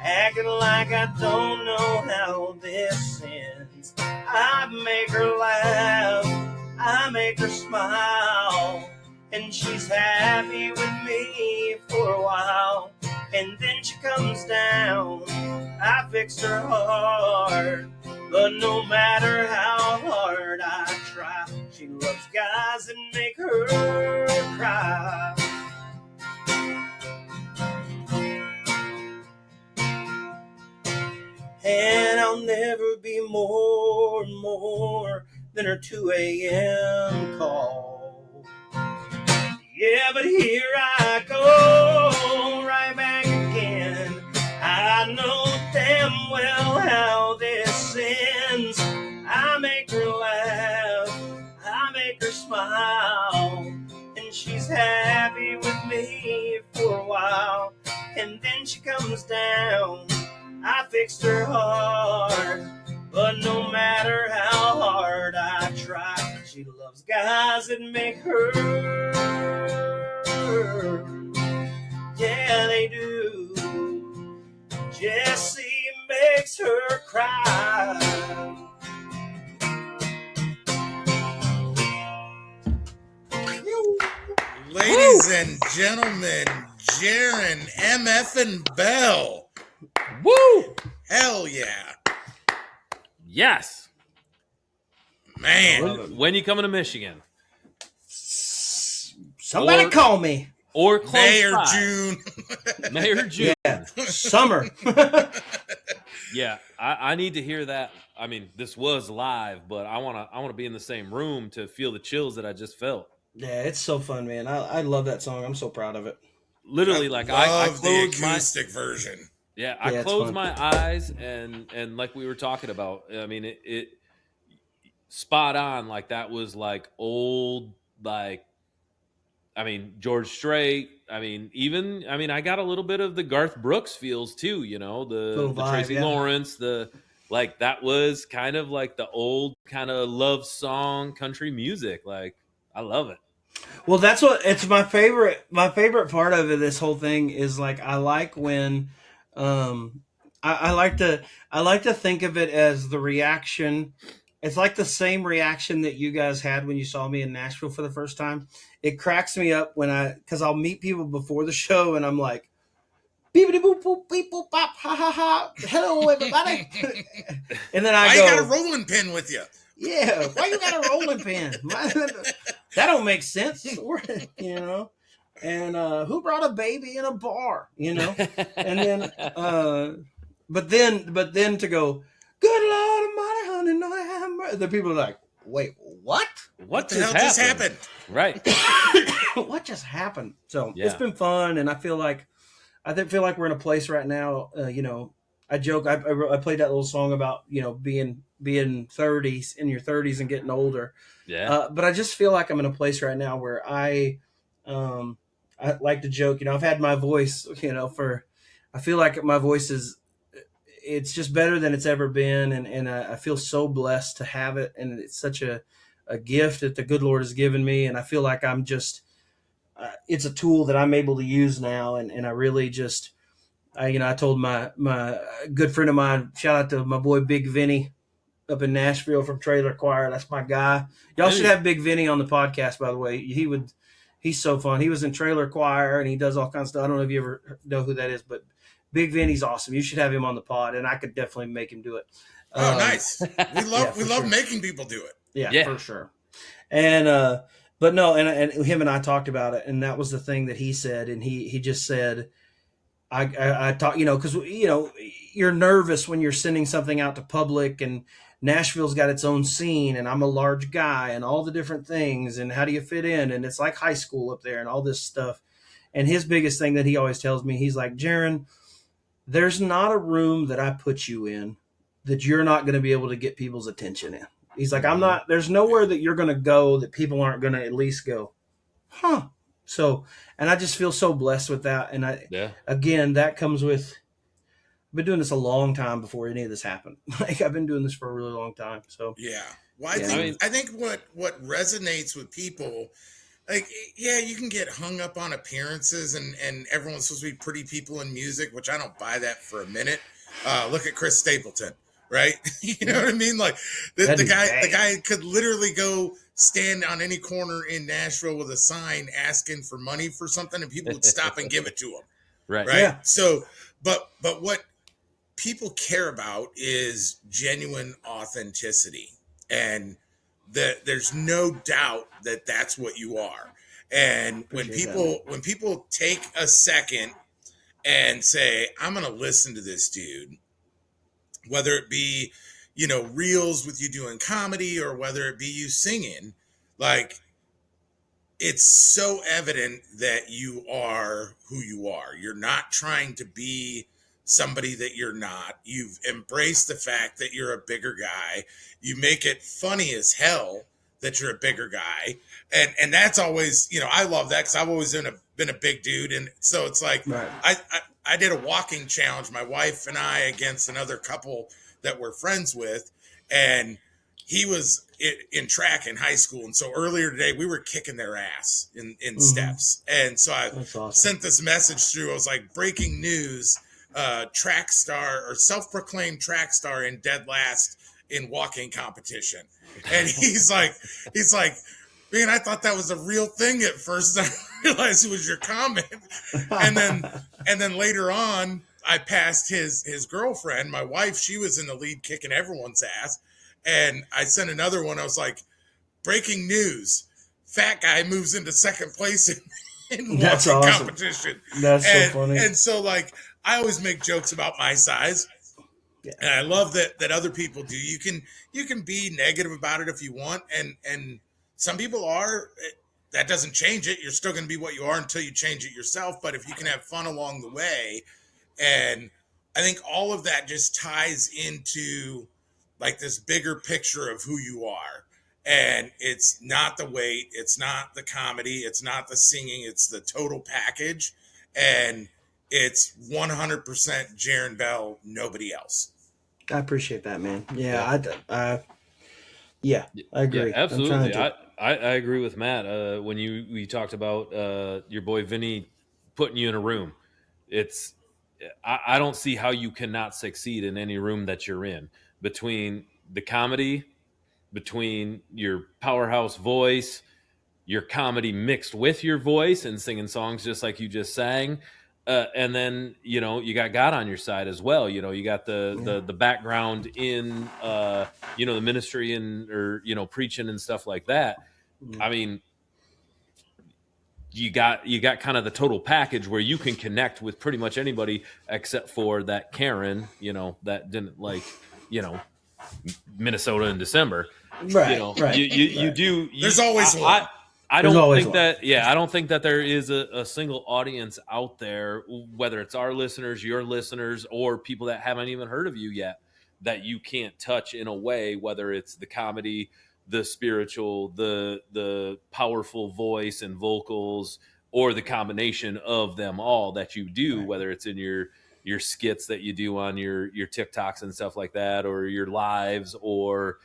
acting like I don't know how this ends. I make her laugh, I make her smile, and she's happy with me for a while. And then she comes down, I fixed her heart. But no matter how hard I try, she loves guys that make her cry. And I'll never be more than her 2 a.m. call. Yeah, but here I go, right back again. I know damn well how this ends. I make her laugh, I make her smile, and she's happy with me for a while. And then she comes down, I fixed her heart. But no matter how hard I try, she loves guys that make her. Yeah, they do. Jesse makes her cry. Ladies and gentlemen, Jaron MF and Bell. Woo! Hell yeah. Yes. Man. When you coming to Michigan? Somebody call me. Or close May or by. June. May or June. Yeah, summer. Yeah, I need to hear that. I mean, this was live, but I wanna be in the same room to feel the chills that I just felt. Yeah, it's so fun, man. I love that song. I'm so proud of it. literally like I love the close my acoustic version. yeah, I Yeah, it's close fun. my eyes and like we were talking about, I mean it spot on. Like that was like old, like I mean George Strait. I mean even I mean I got a little bit of the Garth Brooks feels too. You know Little the vibe, Tracy yeah. Lawrence, the like that was kind of like the old kind of love song country music. Like I love it. Well, that's what it's my favorite. My favorite part of it, this whole thing is like I like when, um, I like to think of it as the reaction. It's like the same reaction that you guys had when you saw me in Nashville for the first time. It cracks me up because I'll meet people before the show and I'm like, beepity boop boop beep boop bop ha ha ha, hello everybody, and then I Why go, you got a rolling pin with you? yeah, why you got a rolling pin? That don't make sense. You know, and who brought a baby in a bar? You know, and then but then to go, good Lord Almighty, honey, no hammer. The people are like, wait, what? What The hell just happened? Right. What just happened? So Yeah. it's been fun, and I feel like we're in a place right now. You know, I joke. I played that little song about being 30s in your 30s and getting older. Yeah. But I just feel like I'm in a place right now where I like to joke. I've had my voice. I feel like my voice it's just better than it's ever been, and I feel so blessed to have it, and it's such a gift that the good Lord has given me, and I feel like I'm just it's a tool that I'm able to use now, and I really just I told my good friend of mine, shout out to my boy Big Vinny up in Nashville from Trailer Choir. That's my guy. Y'all should have Big Vinny on the podcast, by the way. He's so fun. He was in Trailer Choir and he does all kinds of stuff. I don't know if you ever know who that is, but Big Vinny's awesome. You should have him on the pod, and I could definitely make him do it. Oh, nice. We love sure. making people do it. Yeah, for sure. And but no, and him and I talked about it, and that was the thing that he said, and he just said, I talk, because you're nervous when you're sending something out to public, and Nashville's got its own scene, and I'm a large guy, and all the different things, and how do you fit in, and it's like high school up there, and all this stuff. And his biggest thing that he always tells me, he's like, Jaron, there's not a room that I put you in that you're not going to be able to get people's attention in. He's like, there's nowhere that you're going to go that people aren't going to at least go, huh? So, and I just feel so blessed with that. And again, that comes with, I've been doing this a long time before any of this happened. Like I've been doing this for a really long time. So yeah. Well, I think what resonates with people, like, yeah, you can get hung up on appearances and everyone's supposed to be pretty people in music, which I don't buy that for a minute. Look at Chris Stapleton, right? You know what I mean? Like the guy could literally go stand on any corner in Nashville with a sign asking for money for something and people would stop and give it to him. Right. Yeah. So, but what people care about is genuine authenticity, and there's no doubt that that's what you are. And when people take a second and say, I'm going to listen to this dude, whether it be, reels with you doing comedy or whether it be you singing, like, it's so evident that you are who you are. You're not trying to be somebody that you're not. You've embraced the fact that you're a bigger guy. You make it funny as hell that you're a bigger guy. And that's always, I love that because I've always been a big dude. And so it's like, right. I did a walking challenge, my wife and I, against another couple that we're friends with. And he was in track in high school. And so earlier today, we were kicking their ass in steps. And so I sent this message through. I was like, breaking news, track star or self-proclaimed track star in dead last in walking competition. And he's like, man, I thought that was a real thing at first. I realized it was your comment. And then later on, I passed his girlfriend, my wife. She was in the lead kicking everyone's ass. And I sent another one. I was like, breaking news, fat guy moves into second place in walking competition. That's so funny. And so, like, I always make jokes about my size. Yeah. And I love that other people do. You can be negative about it if you want. And some people are, that doesn't change it. You're still going to be what you are until you change it yourself. But if you can have fun along the way, and I think all of that just ties into like this bigger picture of who you are. And it's not the weight, it's not the comedy, it's not the singing, it's the total package. And it's 100% Jaron Bell, nobody else. I appreciate that, man. Yeah, yeah, I agree. Yeah, absolutely. I'm I agree with Matt. When we talked about your boy Vinny putting you in a room, it's I don't see how you cannot succeed in any room that you're in, between the comedy, between your powerhouse voice, your comedy mixed with your voice and singing songs just like you just sang. And then, you know, you got God on your side as well. You know, you got the background in, you know, the ministry and, or, you know, preaching and stuff like that. I mean, you got kind of the total package where you can connect with pretty much anybody except for that Karen, you know, that didn't like, you know, Minnesota in December. right. You know, right. you do. There's always one. I There's don't always think one. that. Yeah, I don't think that there is a single audience out there, whether it's our listeners, your listeners, or people that haven't even heard of you yet, that you can't touch in a way. Whether it's the comedy, the spiritual, the powerful voice and vocals, or the combination of them all that you do. Right. Whether it's in your skits that you do on your TikToks and stuff like that, or your lives, or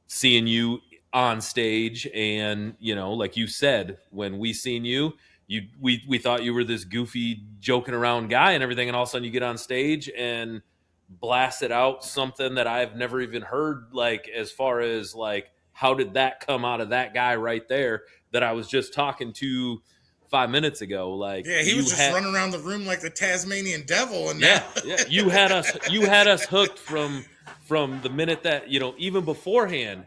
seeing you on stage. And, you know, like you said, when we seen you, we thought you were this goofy joking around guy and everything, and all of a sudden you get on stage and blasted out something that I've never even heard, like, as far as like, how did that come out of that guy right there that I was just talking to 5 minutes ago? Like, Yeah, he was just running around the room like the Tasmanian devil, and yeah, you had us hooked from the minute that, you know, even beforehand.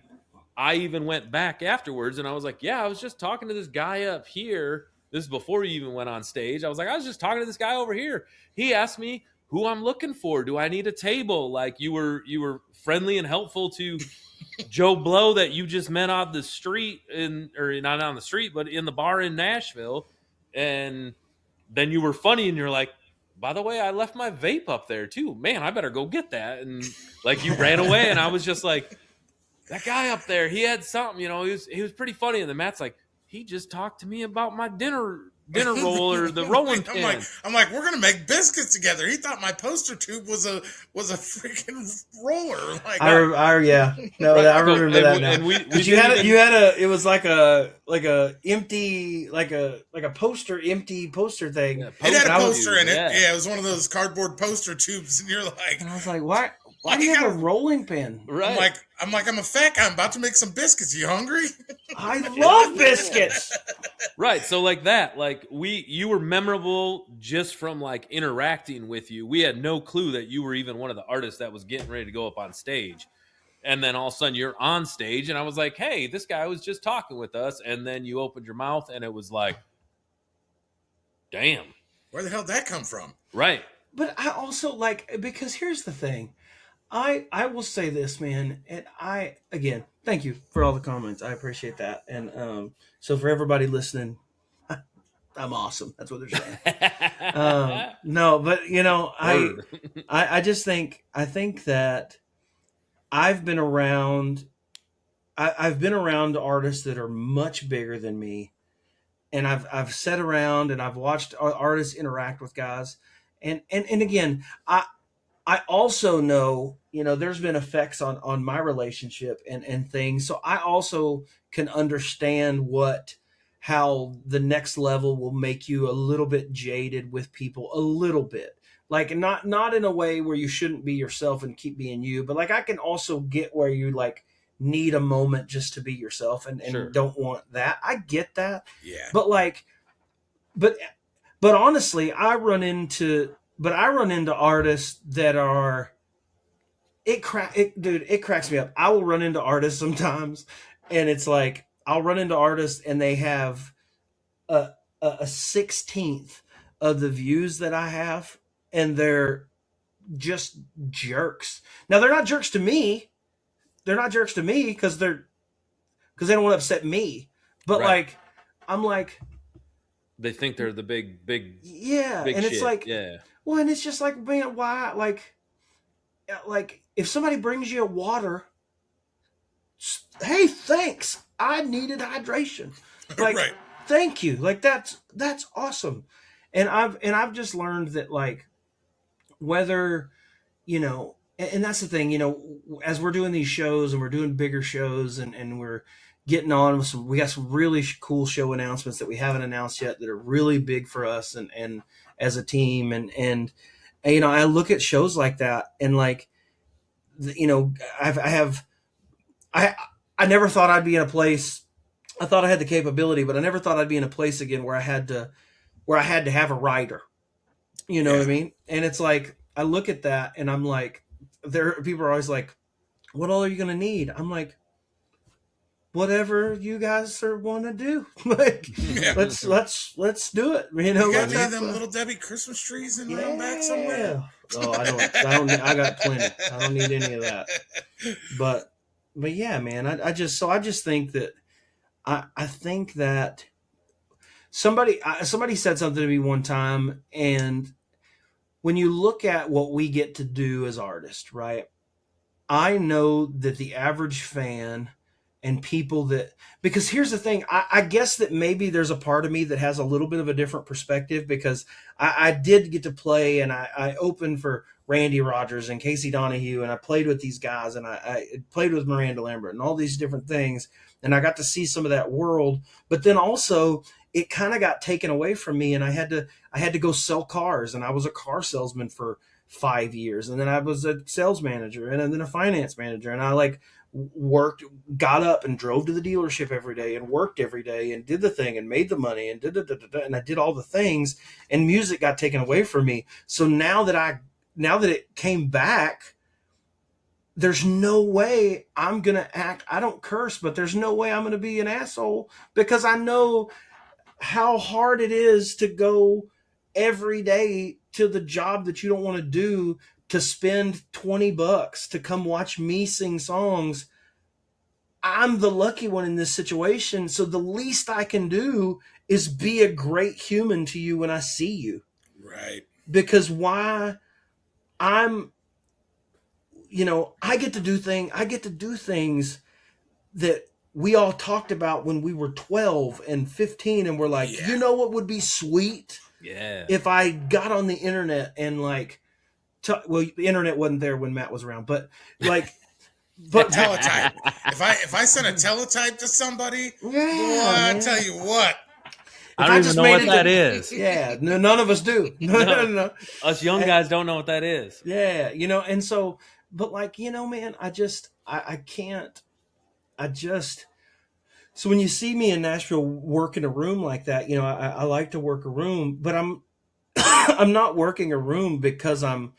I even went back afterwards and I was like, yeah, I was just talking to this guy up here. This is before you even went on stage. I was like, I was just talking to this guy over here. He asked me who I'm looking for. Do I need a table? Like, you were friendly and helpful to Joe Blow that you just met on the street, or not on the street, but in the bar in Nashville. And then you were funny and you're like, by the way, I left my vape up there too. Man, I better go get that. And like, you ran away, and I was just like, that guy up there, he had something, you know, he was pretty funny. And then Matt's like, he just talked to me about my dinner roll, or the rolling pin. I'm like, we're gonna make biscuits together. He thought my poster tube was a freaking roller. Like, I remember that now. And Because you had a, it was like a empty, like a poster, empty poster thing. Yeah, it had a And I poster in it. yeah. Yeah, it was one of those cardboard poster tubes, and you're like, And I was like, why do you have a rolling pin? Right. I'm a fat guy. I'm about to make some biscuits. You hungry? I love biscuits. Right. So like that, like you were memorable just from like interacting with you. We had no clue that you were even one of the artists that was getting ready to go up on stage. And then all of a sudden you're on stage, and I was like, hey, this guy was just talking with us. And then you opened your mouth and it was like, damn. Where the hell did that come from? Right. But I also like, because here's the thing. I will say this, man, and again, thank you for all the comments. I appreciate that. And so for everybody listening, I'm awesome. That's what they're saying. No, but you know, I just think that I've been around artists that are much bigger than me, and I've sat around and I've watched artists interact with guys, and again, I also know, you know, there's been effects on my relationship and things. So I also can understand how the next level will make you a little bit jaded with people, a little bit. Like, not in a way where you shouldn't be yourself and keep being you, but like, I can also get where you like need a moment just to be yourself and Sure. don't want that. I get that. Yeah. But like, but honestly, I run into artists that are, it cracks me up. I will run into artists sometimes, and it's like, I'll run into artists and they have a 16th of the views that I have, and they're just jerks. Now, they're not jerks to me. They're not jerks to me because they don't want to upset me. But Right. like, I'm like, They think they're the big yeah, and it's shit. like, Yeah. well, and it's just like, man, why, like if somebody brings you a water, hey, thanks, I needed hydration, like, Right. thank you, like that's awesome. And I've just learned that, like, whether, and that's the thing, as we're doing these shows and we're doing bigger shows, and we're getting on with we got some really cool show announcements that we haven't announced yet that are really big for us, and as a team, and I look at shows like that, and like, I have, I I never thought I'd be in a place. I thought I had the capability, but I never thought I'd be in a place again where I had to have a writer. You know what I Yeah. mean? And it's like, I look at that and I'm like, people are always like, "What all are you going to need?" I'm like, "Whatever you guys want to do. Like, Yeah. let's do it. You got Let's any of have them fun." little Debbie Christmas trees in around back somewhere? Yeah. Oh, I got plenty. I don't need any of that. But yeah, man, I just think that, I think that somebody said something to me one time, and when you look at what we get to do as artists, right? I know that the average fan and people that, because here's the thing, I guess that maybe there's a part of me that has a little bit of a different perspective, because I did get to play, and I opened for Randy Rogers and Casey Donahue, and I played with these guys, and I played with Miranda Lambert and all these different things, and I got to see some of that world. But then also, it kind of got taken away from me, and I had to go sell cars, and I was a car salesman for 5 years, and then I was a sales manager, and then a finance manager, and I like got up and drove to the dealership every day and worked every day and did the thing and made the money and and I did all the things, and music got taken away from me. So now that it came back, there's no way I'm gonna act. I don't curse, but there's no way I'm gonna be an asshole, because I know how hard it is to go every day to the job that you don't want to do, to spend $20 to come watch me sing songs. I'm the lucky one in this situation. So the least I can do is be a great human to you when I see you. Right. Because why? I'm, I get to do things that we all talked about when we were 12 and 15, and we're like, Yeah. you know what would be sweet? Yeah. If I got on the internet and like, well, the internet wasn't there when Matt was around, but like, but Teletype. If I sent a teletype to somebody, yeah, boy, I man. tell you what. I don't even know what that is. Yeah, none of us do. No. Us young guys don't know what that is. Yeah, and so, but like, man, I can't, so when you see me in Nashville work in a room like that, I like to work a room, but I'm not working a room because I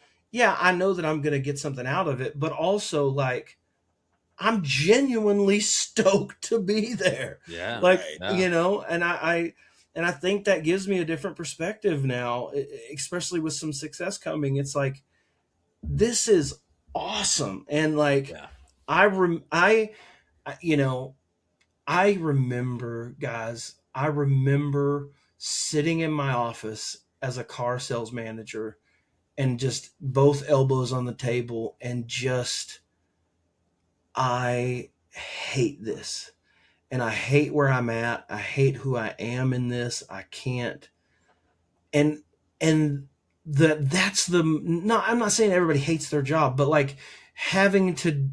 know that I'm going to get something out of it, but also, like, I'm genuinely stoked to be there. Yeah. Like, yeah. and I think that gives me a different perspective now, especially with some success coming. It's like, this is awesome. And like, Yeah. I remember, guys, I remember sitting in my office as a car sales manager, and just both elbows on the table, and just, I hate this. And I hate where I'm at. I hate who I am in this. I can't. And that's the, no, I'm not saying everybody hates their job, but like, having to,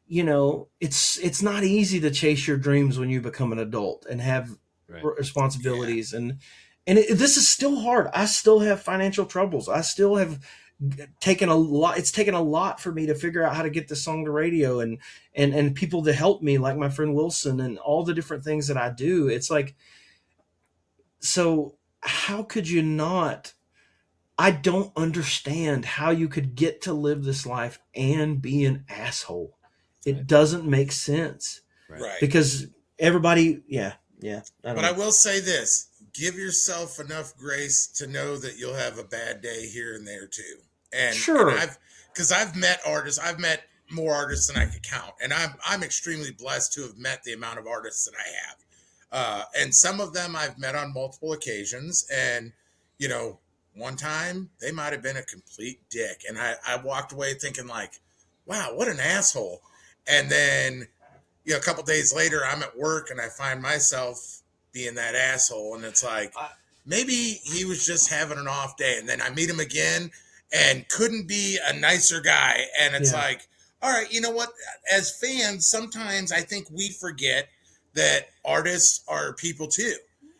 it's not easy to chase your dreams when you become an adult and have Right. responsibilities. And this is still hard. I still have financial troubles. I still have taken a lot. It's taken a lot for me to figure out how to get this song to radio, and people to help me, like my friend Wilson, and all the different things that I do. It's like, so how could you not? I don't understand how you could get to live this life and be an asshole. It Right. doesn't make sense. Right. Because everybody, yeah. But I will say this: give yourself enough grace to know that you'll have a bad day here and there too. And Sure. because I've met artists, I've met more artists than I could count, and I'm extremely blessed to have met the amount of artists that I have. And some of them I've met on multiple occasions. And, you know, one time they might have been a complete dick. And I walked away thinking, like, wow, what an asshole. And then, you know, a couple days later, I'm at work and I find myself being that asshole. And it's like, maybe he was just having an off day. And then I meet him again and couldn't be a nicer guy. And it's like, all right, you know what? As fans, sometimes I think we forget that artists are people too.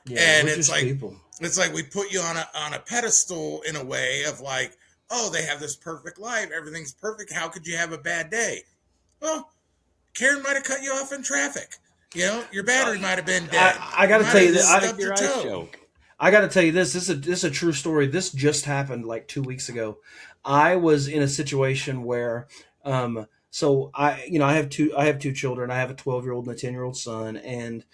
Yeah, And we're it's just like, people. it's like we put you on a pedestal in a way of like, oh, they have this perfect life. Everything's perfect. How could you have a bad day? Well, Karen might have cut you off in traffic. You know, your battery might have been dead. I got to tell you that Stubbed your toe. I got to tell you this. This is a true story. This just happened like 2 weeks ago. I was in a situation where, so I have two children. I have a 12-year-old and a 10-year-old son, and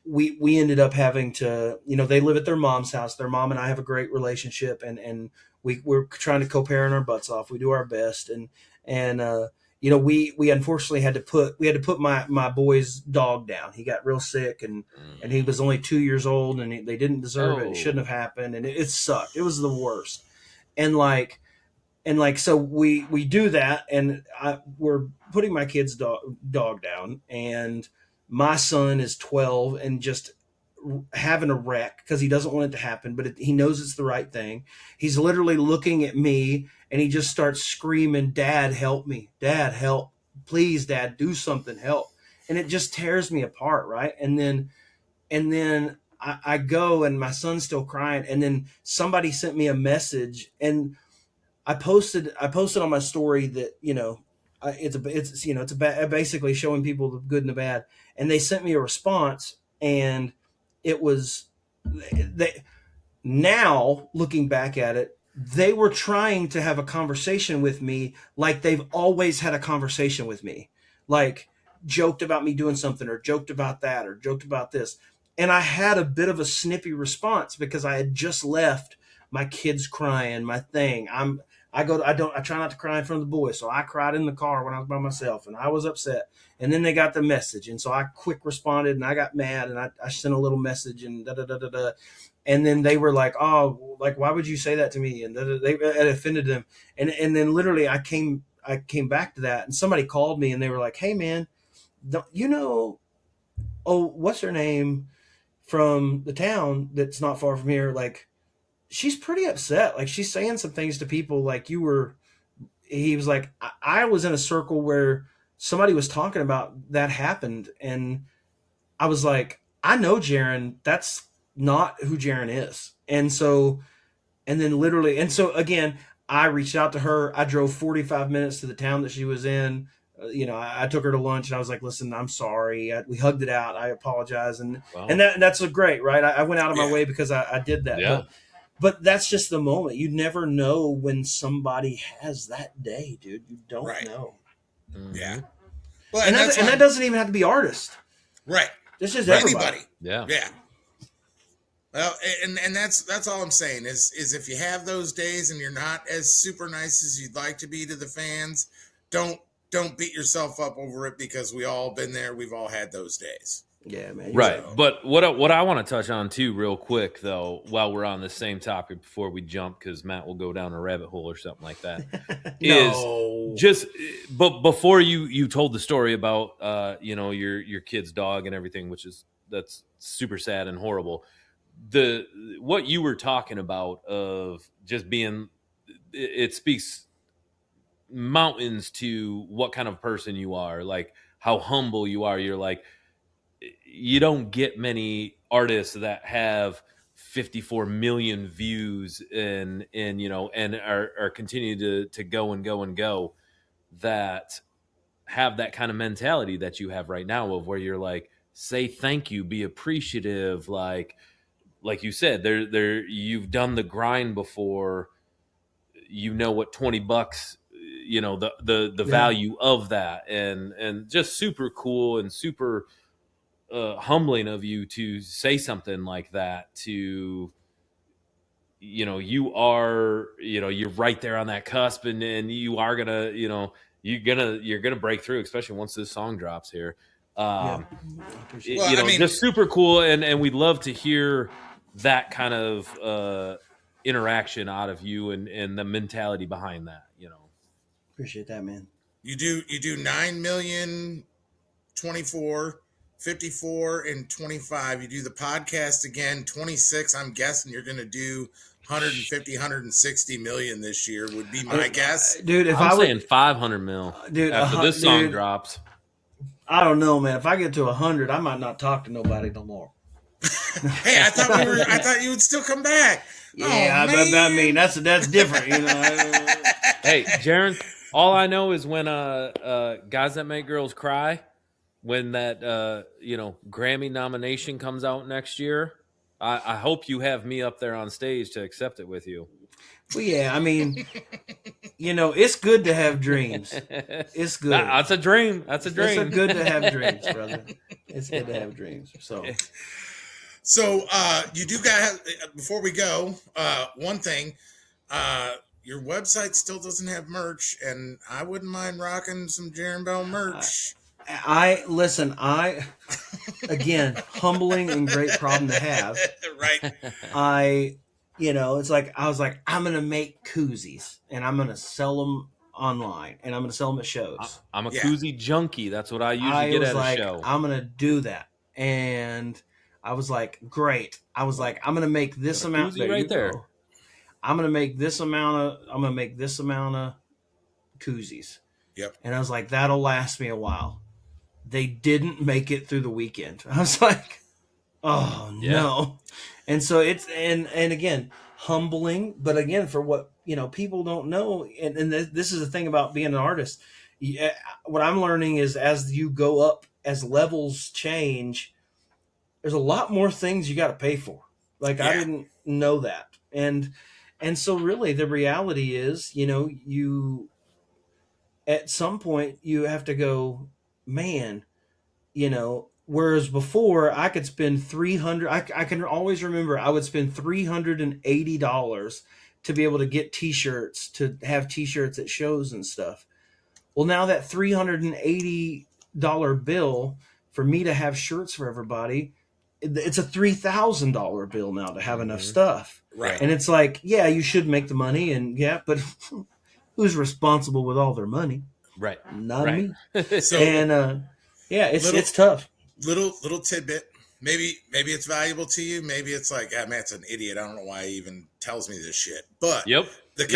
we ended up having to, they live at their mom's house. Their mom and I have a great relationship, and we're trying to co-parent our butts off. We do our best, and we unfortunately had to put my boy's dog down. He got real sick, and he was only 2 years old, and they didn't deserve it. It shouldn't have happened, and it sucked. It was the worst. And so we do that, and we're putting my kid's dog down, and my son is 12 and just having a wreck because he doesn't want it to happen, but he knows it's the right thing. He's literally looking at me and he just starts screaming, "Dad, help me! Dad, help! Please, Dad, do something, help!" And it just tears me apart, right? And then I go and my son's still crying, and then somebody sent me a message, and I posted on my story that basically showing people the good and the bad, and they sent me a response, and it was they now looking back at it, they were trying to have a conversation with me like they've always had a conversation with me, like joked about me doing something or joked about that or joked about this. And I had a bit of a snippy response because I had just left my kids crying, my thing. I try not to cry in front of the boys. So I cried in the car when I was by myself and I was upset. And then they got the message. And so I quick responded and I got mad and I sent a little message and da da da da da. And then they were like, "Oh, like why would you say that to me?" And it offended them. And then literally I came back to that, and somebody called me and they were like, "Hey man, oh, what's her name from the town that's not far from here? Like, she's pretty upset. Like she's saying some things to people like you were." He was like, I was in a circle where somebody was talking about that happened, and I was like, I know Jaron. That's not who Jaron is. And then literally, and so again, I reached out to her. I drove 45 minutes to the town that she was in. I took her to lunch and I was like, "Listen, I'm sorry." We hugged it out. I apologize, and Wow. that's a great, right? I went out of my way because I did that. Yeah. But that's just the moment. You never know when somebody has that day, dude. You don't know. Yeah. Well, and that doesn't even have to be artist. Right. It's just everybody. Anybody. Yeah. Yeah. Well, and that's all I'm saying is if you have those days and you're not as super nice as you'd like to be to the fans, don't beat yourself up over it because we all been there. We've all had those days. Yeah, man. Right. But what I want to touch on too, real quick though, while we're on the same topic before we jump, because Matt will go down a rabbit hole or something like that. But before you told the story about your kid's dog and everything, that's super sad and horrible. What you were talking about of just being, it speaks mountains to what kind of person you are, like how humble you are. You're like, you don't get many artists that have 54 million views and are continuing to go and go and go, that have that kind of mentality that you have right now, of where you're like, say thank you, be appreciative, like you said, there you've done the grind before, what $20, the value of that, and just super cool and super humbling of you to say something like that. To you are, you're right there on that cusp, and you are gonna, you're gonna break through, especially once this song drops here. Um, I appreciate Well, you I know, mean- just super cool, and we'd love to hear that kind of interaction out of you and the mentality behind that. You know, appreciate that, man. You do 9 million, 24, 54, and 25. You do the podcast again, 26. I'm guessing you're going to do 150, 160 million this year would be my guess. Dude. If I'm I saying would, 500 mil dude, after this song dude, drops. I don't know, man. If I get to 100, I might not talk to nobody no more. Hey, I thought you would still come back. Yeah, Oh, I man. mean that's different, you know. Hey, Jaron, all I know is when Guys That Make Girls Cry, when that Grammy nomination comes out next year, I hope you have me up there on stage to accept it with you. Well, yeah, I mean, it's good to have dreams. It's good. That's a dream. That's a dream. It's good to have dreams, brother. It's good to have dreams. So you do got before we go, one thing, your website still doesn't have merch, and I wouldn't mind rocking some Jaron Bell merch. Again, humbling and great problem to have. Right. It's like I was like, I'm gonna make koozies and I'm gonna sell them online and I'm gonna sell them at shows. I'm a koozie junkie. That's what I usually get at a show. I'm gonna do that, and I was like, great. I was like, I'm gonna make this amount right there. I'm gonna make this amount of koozies. Yep. And I was like, that'll last me a while. They didn't make it through the weekend. I was like, oh no. And so it's and again, humbling, but again, for what people don't know, and this is the thing about being an artist. What I'm learning is as you go up, as levels change, there's a lot more things you got to pay for. Like I didn't know that, and so really the reality is, you at some point you have to go, man, whereas before I could spend $300, I can always remember I would spend $380 to be able to get t-shirts, to have t-shirts at shows and stuff. Well, now that $380 bill for me to have shirts for everybody, it's a $3,000 bill now to have enough stuff. Right. And it's like, yeah, you should make the money, and but who's responsible with all their money? Right. Not me. So, and it's tough. Little tidbit. Maybe it's valuable to you. Maybe it's like, man, it's an idiot. I don't know why he even tells me this shit. But the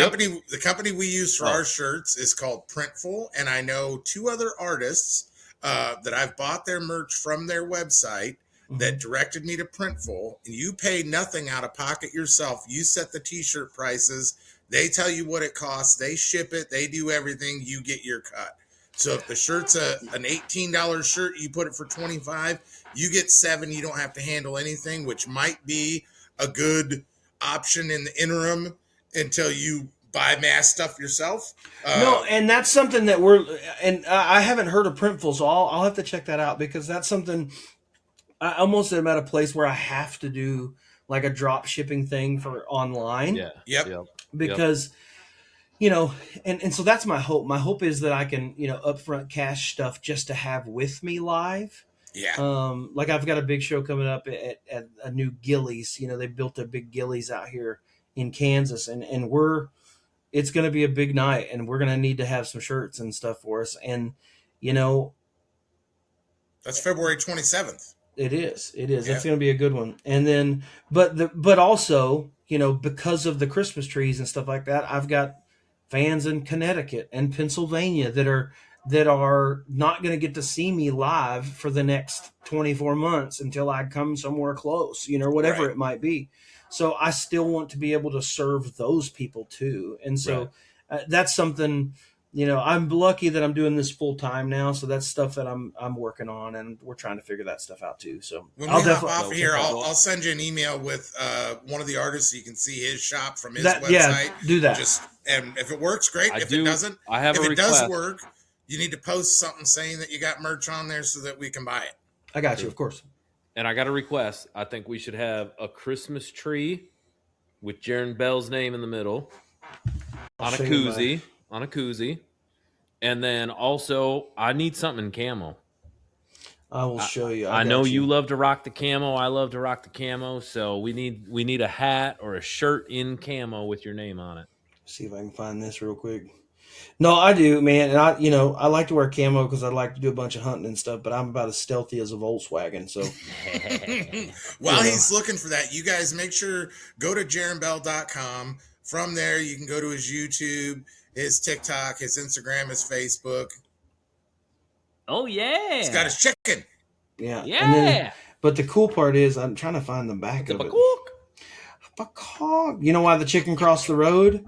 company we use for our shirts is called Printful, and I know two other artists that I've bought their merch from their website that directed me to Printful, and you pay nothing out of pocket yourself. You set the t-shirt prices. They tell you what it costs. They ship it. They do everything. You get your cut. So if the shirt's an $18 shirt, you put it for $25, you get $7. You don't have to handle anything, which might be a good option in the interim until you buy mass stuff yourself. No, and that's something that I haven't heard of Printful, so I'll have to check that out, because that's something I almost am at a place where I have to do like a drop shipping thing for online. Yeah. Yep. Because and so that's my hope. My hope is that I can, upfront cash stuff just to have with me live. Yeah. Like I've got a big show coming up at a new Gillies. They built a big Gillies out here in Kansas, and it's going to be a big night, and we're going to need to have some shirts and stuff for us. And, that's February 27th. It is. Yeah. It's going to be a good one. And then, but also, because of the Christmas trees and stuff like that, I've got fans in Connecticut and Pennsylvania that are not going to get to see me live for the next 24 months until I come somewhere close, whatever it might be. So I still want to be able to serve those people too. And so that's something, I'm lucky that I'm doing this full time now. So that's stuff that I'm working on, and we're trying to figure that stuff out too. So when we hop off here, I'll send you an email with one of the artists so you can see his shop from his website. Yeah, do that. And if it works, great. If it doesn't, if it does work, you need to post something saying that you got merch on there so that we can buy it. I got you, of course. And I got a request. I think we should have a Christmas tree with Jaron Bell's name in the middle on a koozie. And then also, I need something in camo. I will show you. I got know you love to rock the camo. I love to rock the camo. So we need a hat or a shirt in camo with your name on it. See if I can find this real quick. No, I do, man, and I like to wear camo because I like to do a bunch of hunting and stuff. But I'm about as stealthy as a Volkswagen. So while he's looking for that, you guys make sure go to JaronBell.com. From there, you can go to his YouTube, his TikTok, his Instagram, his Facebook. Oh yeah, he's got his chicken. Yeah, yeah. And then, but the cool part is I'm trying to find the back of it. Because you know why the chicken crossed the road?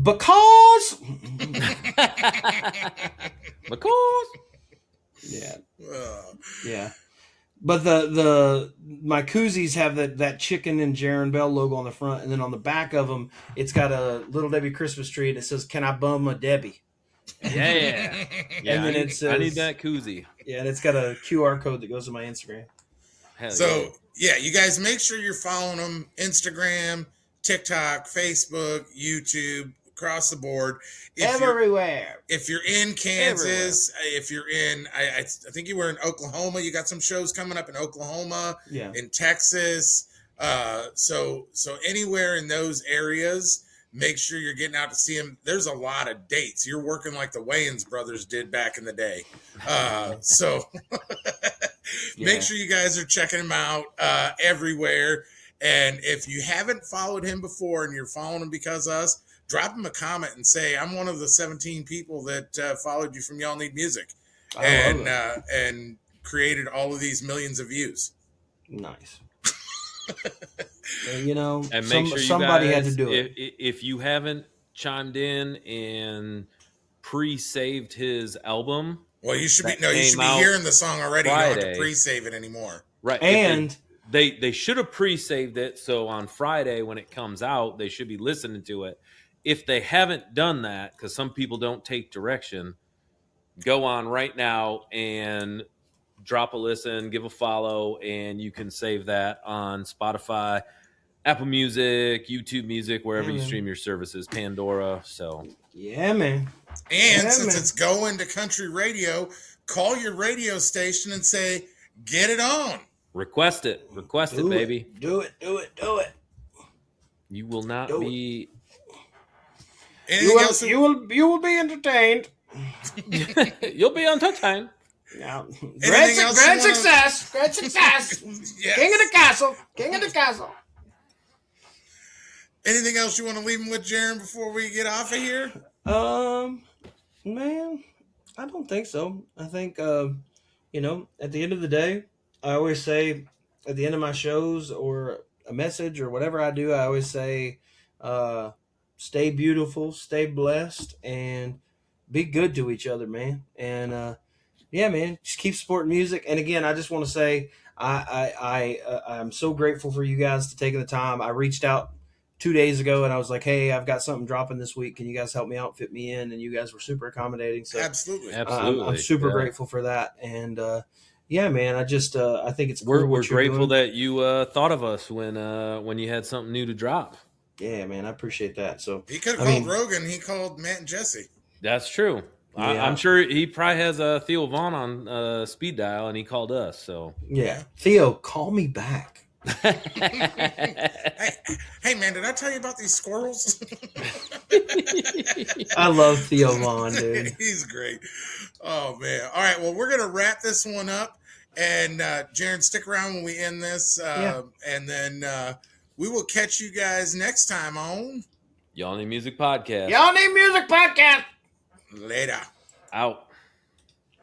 Because yeah. Yeah. But my koozies have that chicken and Jaron Bell logo on the front, and then on the back of them, it's got a Little Debbie Christmas tree, and it says, "Can I bum a Debbie?" Yeah. And then it says, "I need that koozie." Yeah, and it's got a QR code that goes to my Instagram. So you guys make sure you're following them: Instagram, TikTok, Facebook, YouTube, across the board. Everywhere. If you're in Kansas, if you're in, I think you were in Oklahoma. You got some shows coming up in Oklahoma, in Texas. So anywhere in those areas, make sure you're getting out to see them. There's a lot of dates. You're working like the Wayans brothers did back in the day. So make sure you guys are checking him out everywhere. And if you haven't followed him before and you're following him because of us, drop him a comment and say, I'm one of the 17 people that followed you from Y'all Need Music and created all of these millions of views. Nice. You know, and make sure somebody guys, had to do it. If you haven't chimed in and pre-saved his album, well, you should be hearing the song already. Friday. You don't have to pre-save it anymore. Right. And they should have pre-saved it, so on Friday when it comes out, they should be listening to it. If they haven't done that, because some people don't take direction, go on right now and drop a listen, give a follow, and you can save that on Spotify, Apple Music, YouTube Music, wherever you stream your services, Pandora. So yeah, man. And since it's going to country radio, call your radio station and say, get it on. Request it, baby. Do it. You will not be. Anything else? You will be entertained. You'll be entertained. Yeah. Great success. Yes. King of the castle. Anything else you want to leave him with, Jaron, before we get off of here? Man, I don't think so. I think, at the end of the day, I always say at the end of my shows or a message or whatever I do, I always say, stay beautiful, stay blessed, and be good to each other, man. And, man, just keep supporting music. And again, I just want to say, I'm so grateful for you guys to taking the time. I reached out 2 days ago and I was like, hey, I've got something dropping this week. Can you guys help me out, fit me in? And you guys were super accommodating. So Absolutely. I'm super grateful for that. And, man, I just, I think it's cool. We're grateful that you thought of us when you had something new to drop. Yeah, man, I appreciate that. So he could have called Rogan. He called Matt and Jesse. That's true. Yeah. I'm sure he probably has Theo Vaughn on speed dial, and he called us. So yeah, Theo, call me back. Hey, man, did I tell you about these squirrels? I love Theo Vaughn, dude. He's great. Oh, man. All right, well, we're going to wrap this one up. And, Jaron, stick around when we end this. And then we will catch you guys next time on Y'all Need Music Podcast. Y'all Need Music Podcast. Later. Out.